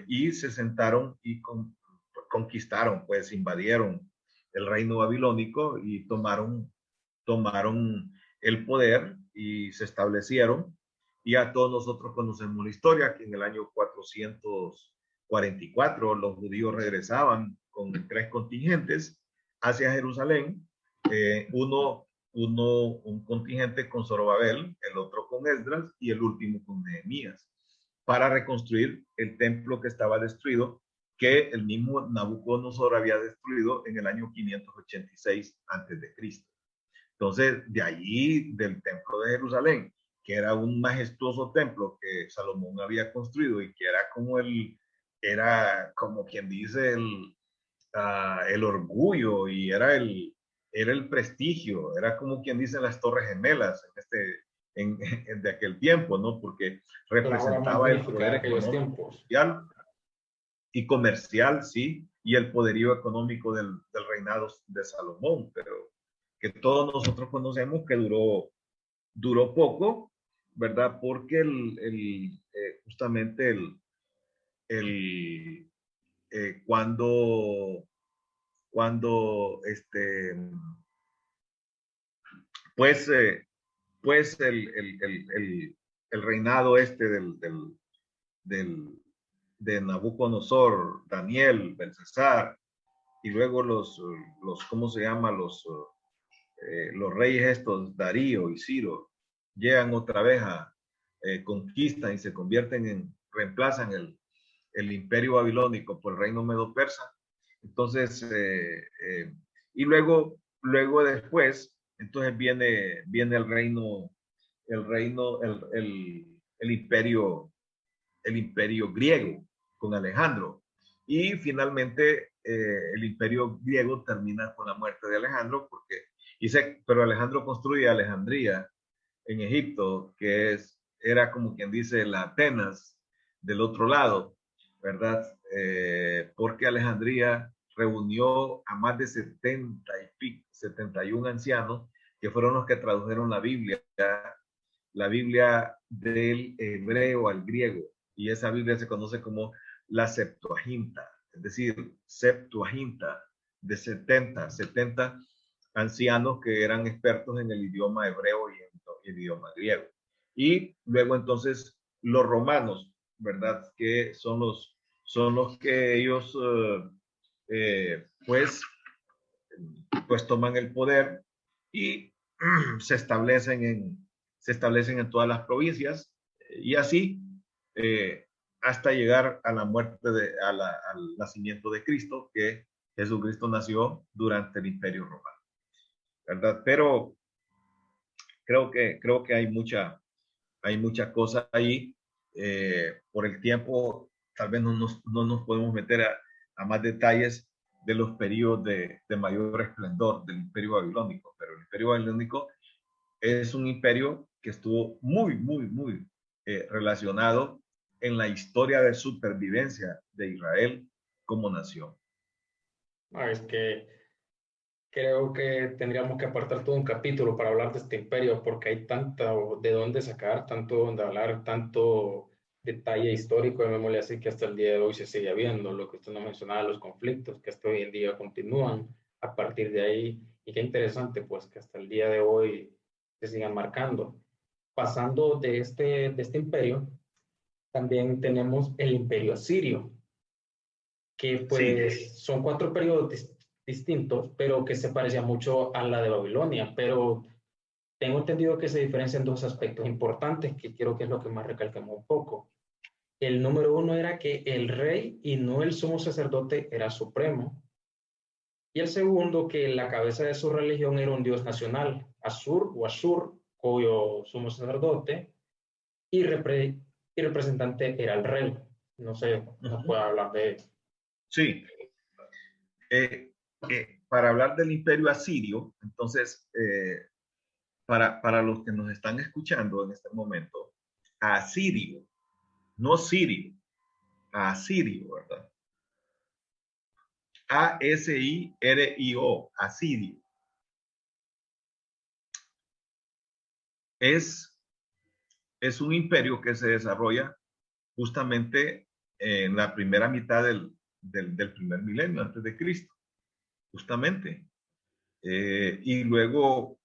y se sentaron y conquistaron, pues invadieron el reino babilónico y tomaron el poder y se establecieron. Y ya todos nosotros conocemos la historia, que en el año 444 los judíos regresaban con 3 contingentes hacia Jerusalén, un contingente con Zorobabel, el otro con Esdras y el último con Nehemías, para reconstruir el templo que estaba destruido, que el mismo Nabucodonosor había destruido en el año 586 a.C. Entonces, de allí, del templo de Jerusalén, que era un majestuoso templo que Salomón había construido, y que era como quien dice el orgullo, y era el prestigio, era como quien dice las Torres Gemelas de aquel tiempo, ¿no? Porque La hora representaba el magnífica poder de aquellos económico, tiempos. social y comercial, sí, y el poderío económico del reinado de Salomón, pero que todos nosotros conocemos que duró poco, ¿verdad? Porque justamente el cuando pues, pues el reinado del, de Nabucodonosor, Daniel, Belsasar, y luego ¿cómo se llama? Los reyes estos, Darío y Ciro, llegan otra vez conquistan y se reemplazan el imperio babilónico por el reino medo-persa. Entonces, y luego después, entonces viene el imperio griego con Alejandro. Y finalmente el imperio griego termina con la muerte de Alejandro, pero Alejandro construye Alejandría en Egipto, era como quien dice la Atenas del otro lado, ¿verdad? Porque Alejandría reunió a más de 71 ancianos que fueron los que tradujeron la Biblia del hebreo al griego, y esa Biblia se conoce como la Septuaginta, es decir, Septuaginta de 70 ancianos que eran expertos en el idioma hebreo y en el idioma griego. Y luego entonces los romanos, ¿verdad? Que son los que ellos pues toman el poder y se se establecen en todas las provincias y así hasta llegar a la muerte, al nacimiento de Cristo, que Jesucristo nació durante el Imperio Romano, ¿verdad? Pero creo que hay mucha cosa ahí. Por el tiempo, tal vez no nos podemos meter a más detalles de los periodos de mayor esplendor del Imperio Babilónico, pero el Imperio Babilónico es un imperio que estuvo muy relacionado en la historia de supervivencia de Israel como nación. Es que creo que tendríamos que apartar todo un capítulo para hablar de este imperio, porque hay tanto de dónde sacar, tanto donde hablar, tanto detalle histórico, llamémosle así, que hasta el día de hoy se sigue viendo, lo que usted nos mencionaba, los conflictos que hasta hoy en día continúan a partir de ahí, y qué interesante, pues, que hasta el día de hoy se sigan marcando. Pasando de este imperio, también tenemos el imperio asirio, que Sí, pues son cuatro periodos distintos, pero que se parecían mucho a la de Babilonia, pero tengo entendido que se diferencian dos aspectos importantes, que quiero que es lo que más recalquemos un poco. El número uno era que el rey y no el sumo sacerdote era supremo, y el segundo que la cabeza de su religión era un dios nacional, Asur o Ashur, cuyo sumo sacerdote y representante era el rey. No sé, nos puede hablar de... sí. Para hablar del imperio asirio, entonces, para los que nos están escuchando en este momento, asirio, no sirio, asirio, ¿verdad? A-S-I-R-I-O, asirio. Es, es un imperio que se desarrolla justamente en la primera mitad del primer milenio antes de Cristo, justamente. Y luego,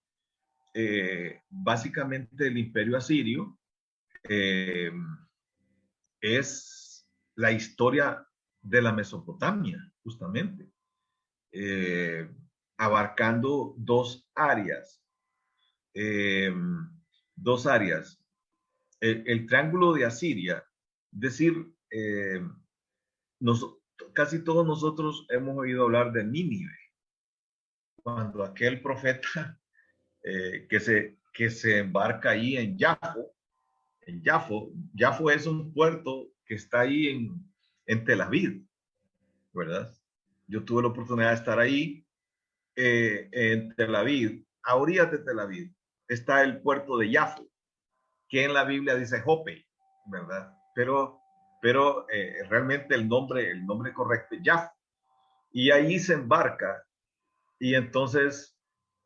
básicamente, el imperio asirio eh, es la historia de la Mesopotamia, justamente, eh, abarcando eh, dos áreas. El triángulo de Asiria, es decir, nos, casi todos nosotros hemos oído hablar de Nínive, cuando aquel profeta que se embarca ahí en Jafo es un puerto que está ahí en Tel Aviv, ¿verdad? Yo tuve la oportunidad de estar ahí en Tel Aviv, a orillas de Tel Aviv, está el puerto de Jafo. que en la Biblia dice Jope, ¿verdad? Pero realmente el nombre correcto es Jaffa. Y allí se embarca y entonces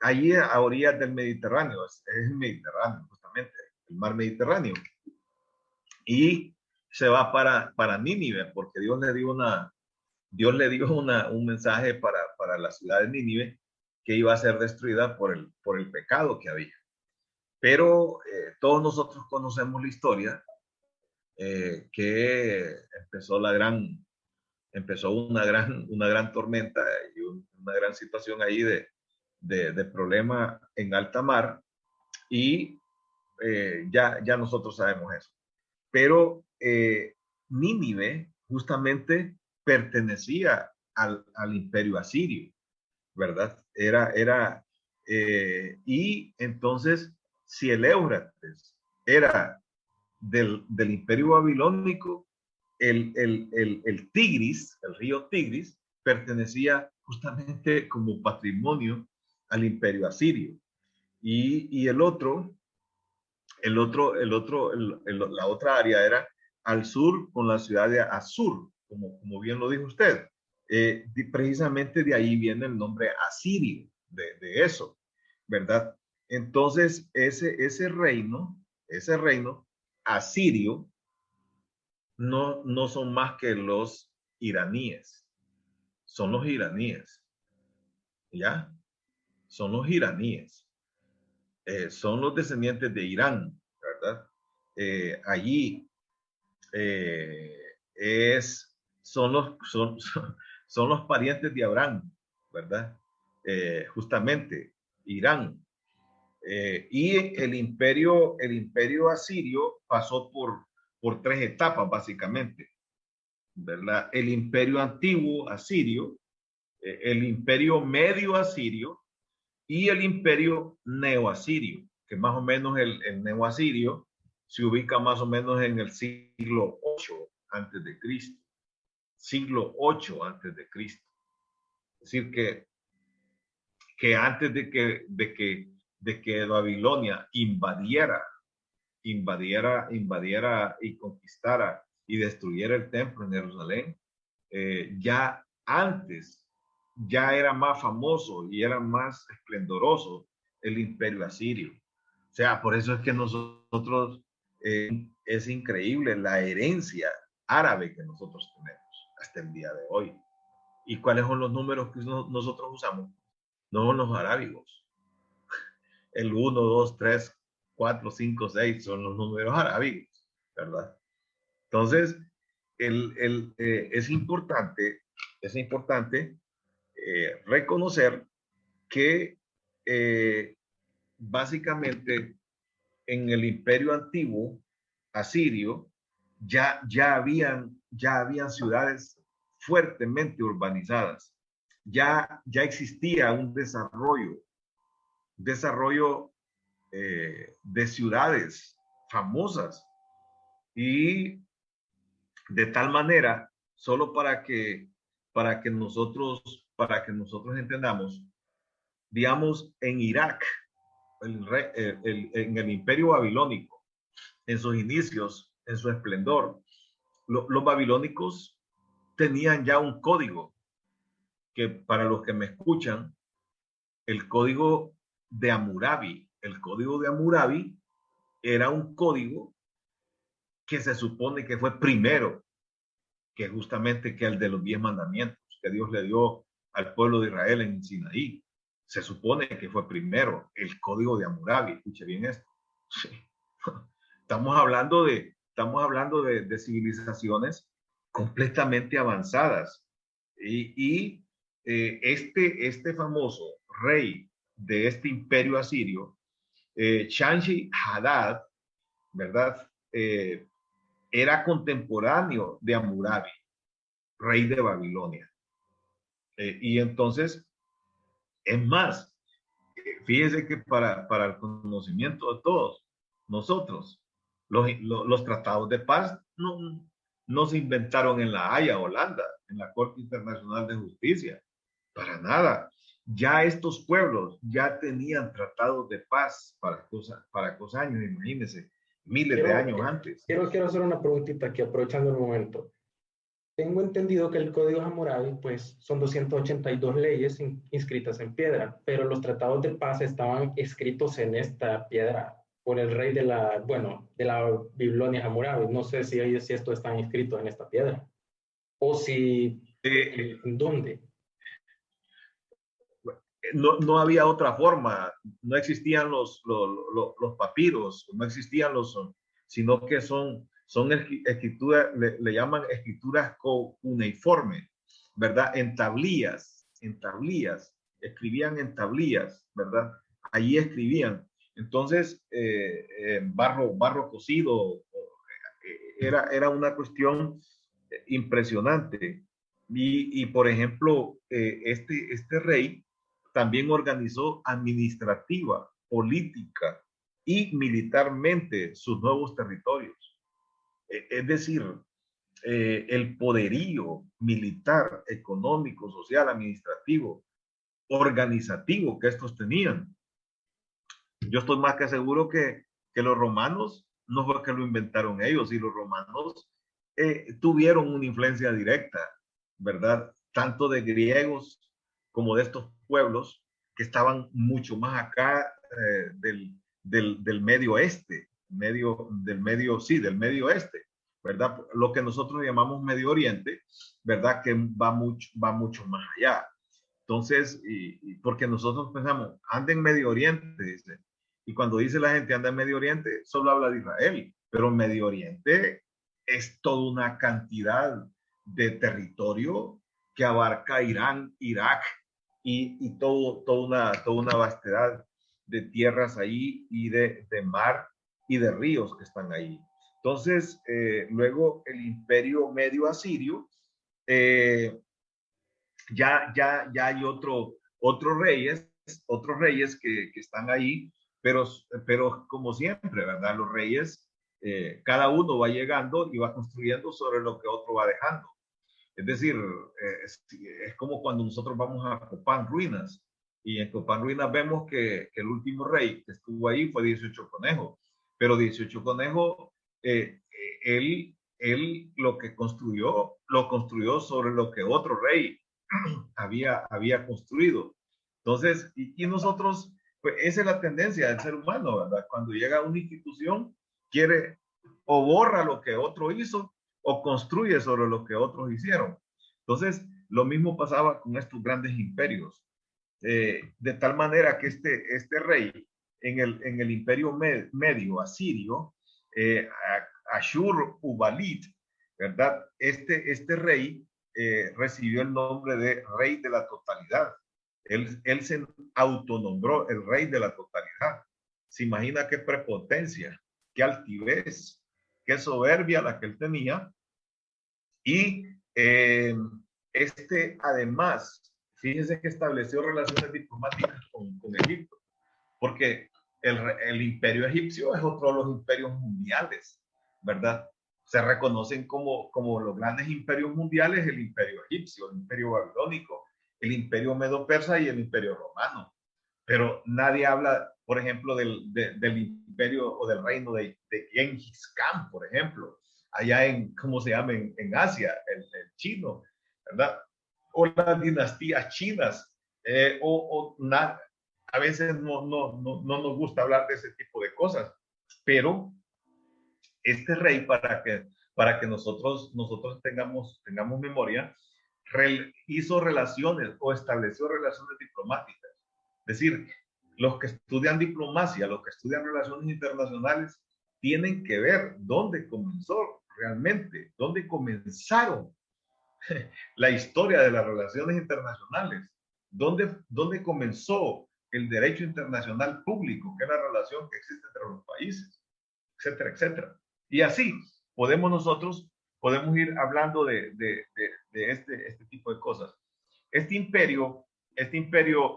allí a orillas del Mediterráneo, es el Mediterráneo justamente, el mar Mediterráneo. Y se va para Nínive porque Dios le dio un mensaje para la ciudad de Nínive que iba a ser destruida por el pecado que había. Pero todos nosotros conocemos la historia que empezó una gran tormenta y una gran situación ahí de problema en alta mar y ya nosotros sabemos eso. Pero Nínive justamente pertenecía al imperio asirio, ¿verdad? Y entonces, si el Éufrates era del imperio babilónico, el Tigris, el río Tigris, pertenecía justamente como patrimonio al imperio asirio. Y la otra área era al sur con la ciudad de Asur, como bien lo dijo usted. Precisamente de ahí viene el nombre asirio, de eso, ¿verdad? Entonces, ese reino asirio no son más que los iraníes, son los iraníes, ¿ya? Son los iraníes, son los descendientes de Irán, ¿verdad? Allí son son los parientes de Abraham, ¿verdad? Justamente, Irán. Y el imperio asirio pasó por tres etapas, básicamente, ¿verdad? El imperio antiguo asirio, el imperio medio asirio y el imperio neoasirio, que más o menos el neoasirio se ubica más o menos en el siglo 8 antes de Cristo. Siglo 8 antes de Cristo. Es decir, que antes de que Babilonia invadiera y conquistara y destruyera el templo en Jerusalén, ya antes ya era más famoso y era más esplendoroso el imperio asirio. O sea, por eso es que nosotros es increíble la herencia árabe que nosotros tenemos hasta el día de hoy. ¿Y cuáles son los números que nosotros usamos? No son los arábigos. El 1, 2, 3, 4, 5, 6 son los números arábigos, ¿verdad? Entonces, es importante reconocer que básicamente en el imperio antiguo asirio ya habían ciudades fuertemente urbanizadas, ya existía un desarrollo de ciudades famosas y de tal manera, solo para que nosotros entendamos, digamos, en Irak, en el imperio babilónico, en sus inicios, en su esplendor, los babilónicos tenían ya un código que, para los que me escuchan, el código de Hammurabi. El código de Hammurabi era un código que se supone que fue primero que justamente que el de los 10 mandamientos que Dios le dio al pueblo de Israel en Sinaí. Se supone que fue primero el código de Hammurabi. Escuche bien esto. Sí. Estamos hablando de civilizaciones completamente avanzadas. Y este famoso rey de este imperio asirio, Shamshi-Adad, ¿verdad? Era contemporáneo de Hammurabi, rey de Babilonia. Y entonces, es más, fíjese que para el conocimiento de todos nosotros, los tratados de paz no se inventaron en La Haya, Holanda, en la Corte Internacional de Justicia, para nada. Ya estos pueblos ya tenían tratados de paz para cosas años, imagínense, miles de años antes. Quiero hacer una preguntita aquí, aprovechando el momento. Tengo entendido que el Código Hammurabi, pues, son 282 leyes inscritas en piedra, pero los tratados de paz estaban escritos en esta piedra por el rey de la Babilonia Hammurabi. No sé si esto está inscrito en esta piedra o si, ¿en dónde? No había otra forma, no existían los papiros, no existían sino que son escrituras, le llaman escrituras cuneiformes, ¿verdad? En tablillas, escribían en tablillas, ¿verdad? Allí escribían. Entonces, barro cocido, era una cuestión impresionante. Por ejemplo, este rey también organizó administrativa, política y militarmente sus nuevos territorios. Es decir, el poderío militar, económico, social, administrativo, organizativo que estos tenían. Yo estoy más que seguro que los romanos no fue que lo inventaron ellos, y los romanos tuvieron una influencia directa, ¿verdad? Tanto de griegos como de estos pueblos que estaban mucho más acá del medio oeste, del medio oeste, ¿verdad? Lo que nosotros llamamos Medio Oriente, ¿verdad? Que va mucho más allá. Entonces, porque nosotros pensamos, anda en Medio Oriente, dice, y cuando dice la gente anda en Medio Oriente, solo habla de Israel, pero Medio Oriente es toda una cantidad de territorio que abarca Irán, Irak y toda una vastedad de tierras ahí y de mar y de ríos que están ahí. Entonces, luego el imperio medio asirio, ya hay otros reyes que están ahí, pero como siempre, ¿verdad? Los reyes, cada uno va llegando y va construyendo sobre lo que otro va dejando. Es decir, es como cuando nosotros vamos a Copán Ruinas, y en Copán Ruinas vemos que el último rey que estuvo ahí fue 18 Conejo, pero 18 Conejo, él lo construyó sobre lo que otro rey había construido. Entonces, y nosotros, pues esa es la tendencia del ser humano, ¿verdad? Cuando llega a una institución, quiere o borra lo que otro hizo o construye sobre lo que otros hicieron. Entonces, lo mismo pasaba con estos grandes imperios. De tal manera que este rey en el imperio medio asirio, Ashur Ubalid, ¿verdad? Este rey recibió el nombre de rey de la totalidad. Él se autonombró el rey de la totalidad. Se imagina qué prepotencia, qué altivez, qué soberbia la que él tenía. Y además, fíjense que estableció relaciones diplomáticas con Egipto, porque el imperio egipcio es otro de los imperios mundiales, ¿verdad? Se reconocen como los grandes imperios mundiales: el imperio egipcio, el imperio babilónico, el imperio medo-persa y el imperio romano. Pero nadie habla, por ejemplo, del imperio o del reino de Genghis Khan, por ejemplo, allá ¿cómo se llama? En Asia, el chino, ¿verdad? O las dinastías chinas, a veces no nos gusta hablar de ese tipo de cosas, pero este rey, para que nosotros tengamos memoria, hizo relaciones o estableció relaciones diplomáticas. Es decir, los que estudian diplomacia, los que estudian relaciones internacionales, tienen que ver dónde comenzó realmente, dónde comenzaron la historia de las relaciones internacionales, dónde comenzó el derecho internacional público, que es la relación que existe entre los países, etcétera, etcétera. Y así nosotros podemos ir hablando de este tipo de cosas. Este imperio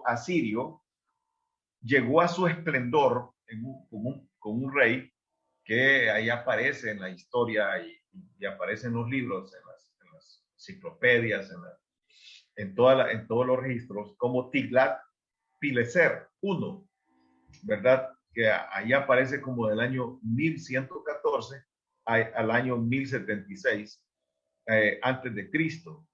asirio llegó a su esplendor con un rey que ahí aparece en la historia y aparece en los libros, en las enciclopedias, en todos los registros, como Tiglat-Pileser I, ¿verdad? que ahí aparece como del año 1114 al año 1076 antes de Cristo,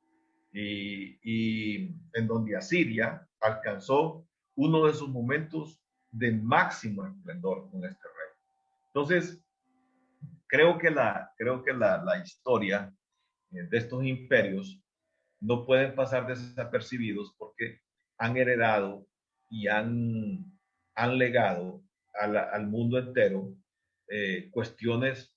y en donde Asiria alcanzó uno de sus momentos de máximo esplendor con este rey. Entonces, creo que la historia de estos imperios no pueden pasar desapercibidos porque han heredado y han legado al mundo entero cuestiones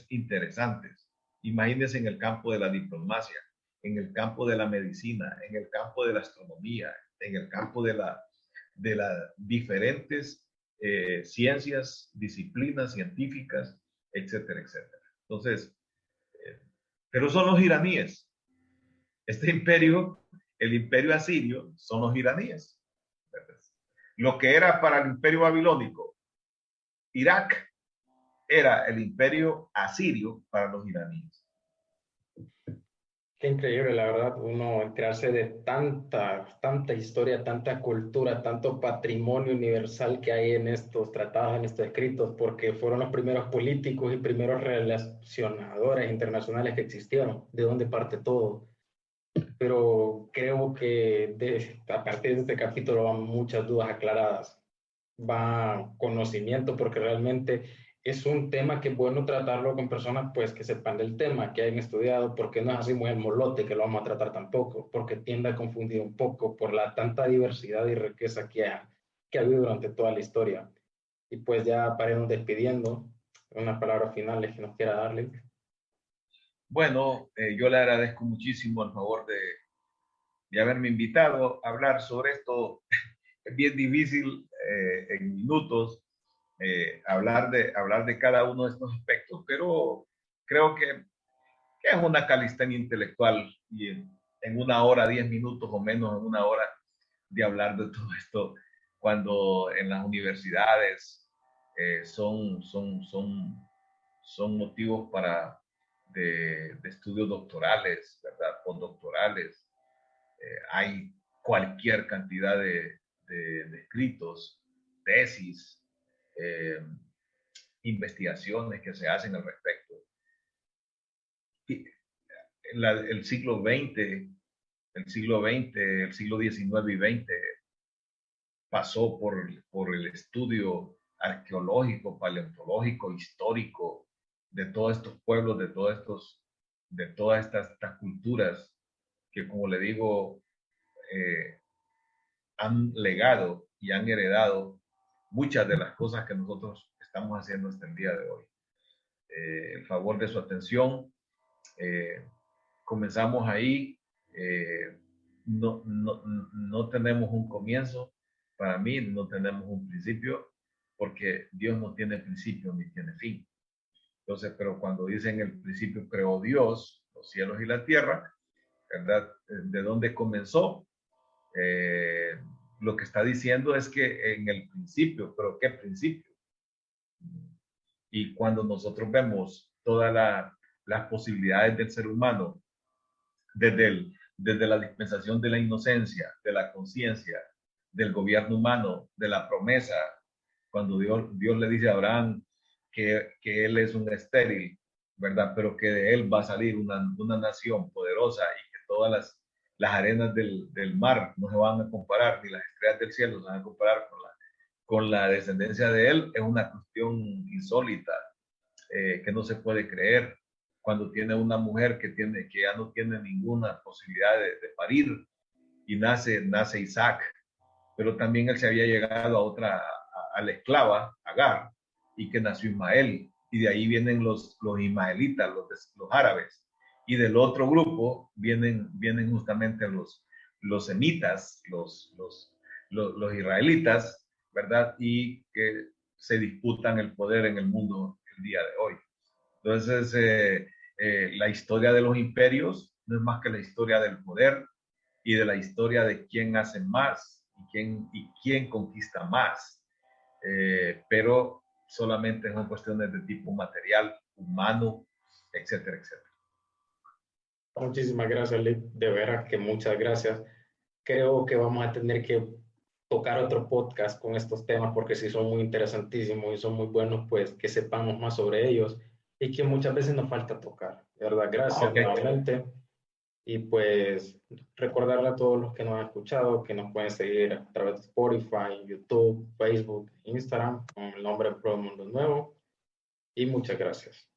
interesantes. Imagínense en el campo de la diplomacia, en el campo de la medicina, en el campo de la astronomía, en el campo de las diferentes ciencias, disciplinas científicas, etcétera, etcétera. Entonces, pero son los iraníes. Este imperio, el imperio asirio, son los iraníes. Lo que era para el imperio babilónico, Irak, era el imperio asirio para los iraníes. Qué increíble, la verdad, uno enterarse de tanta historia, tanta cultura, tanto patrimonio universal que hay en estos tratados, en estos escritos, porque fueron los primeros políticos y primeros relacionadores internacionales que existieron, de dónde parte todo. Pero creo que a partir de este capítulo van muchas dudas aclaradas, va conocimiento, porque realmente es un tema que es bueno tratarlo con personas pues que sepan del tema, que hayan estudiado, porque no es así muy el molote que lo vamos a tratar tampoco, porque tiende a confundir un poco por la tanta diversidad y riqueza que ha habido durante toda la historia. Y pues ya para irnos despidiendo, unas palabras finales que nos quiera darle. Bueno, yo le agradezco muchísimo el favor de haberme invitado a hablar sobre esto. Es bien difícil en minutos hablar de cada uno de estos aspectos, pero creo que es una calistenia intelectual y en una hora, 10 minutos o menos, en una hora de hablar de todo esto, cuando en las universidades son motivos de estudios doctorales, ¿verdad? Postdoctorales. Hay cualquier cantidad de escritos, tesis, eh, investigaciones que se hacen al respecto. Y el siglo XX, el siglo XIX y XX pasó por el estudio arqueológico, paleontológico, histórico de todos estos pueblos, de todas estas culturas que, como le digo, han legado y han heredado muchas de las cosas que nosotros estamos haciendo hasta el día de hoy. El favor de su atención. Comenzamos ahí. No tenemos un comienzo. Para mí no tenemos un principio porque Dios no tiene principio ni tiene fin. Entonces, pero cuando dicen el principio creó Dios, los cielos y la tierra, ¿verdad? ¿De dónde comenzó? Lo que está diciendo es que en el principio, pero ¿qué principio? Y cuando nosotros vemos todas las posibilidades del ser humano, desde la dispensación de la inocencia, de la conciencia, del gobierno humano, de la promesa, cuando Dios le dice a Abraham que él es un estéril, ¿verdad? Pero que de él va a salir una nación poderosa y que todas las arenas del mar no se van a comparar, ni las estrellas del cielo se van a comparar con la descendencia de él, es una cuestión insólita, que no se puede creer. Cuando tiene una mujer que ya no tiene ninguna posibilidad de parir y nace Isaac, pero también él se había llegado a la esclava, Agar, y que nació Ismael, y de ahí vienen los ismaelitas, los árabes, y del otro grupo vienen justamente los semitas, los israelitas, ¿verdad? Y que se disputan el poder en el mundo el día de hoy. Entonces, la historia de los imperios no es más que la historia del poder y de la historia de quién hace más y quién conquista más. Pero solamente son cuestiones de tipo material, humano, etcétera, etcétera. Muchísimas gracias, Lick. De veras que muchas gracias. Creo que vamos a tener que tocar otro podcast con estos temas porque sí son muy interesantísimos y son muy buenos, pues que sepamos más sobre ellos y que muchas veces nos falta tocar. De verdad, gracias Ok. nuevamente. Y pues recordarle a todos los que nos han escuchado que nos pueden seguir a través de Spotify, YouTube, Facebook, Instagram con el nombre Pro Mundo Nuevo. Y muchas gracias.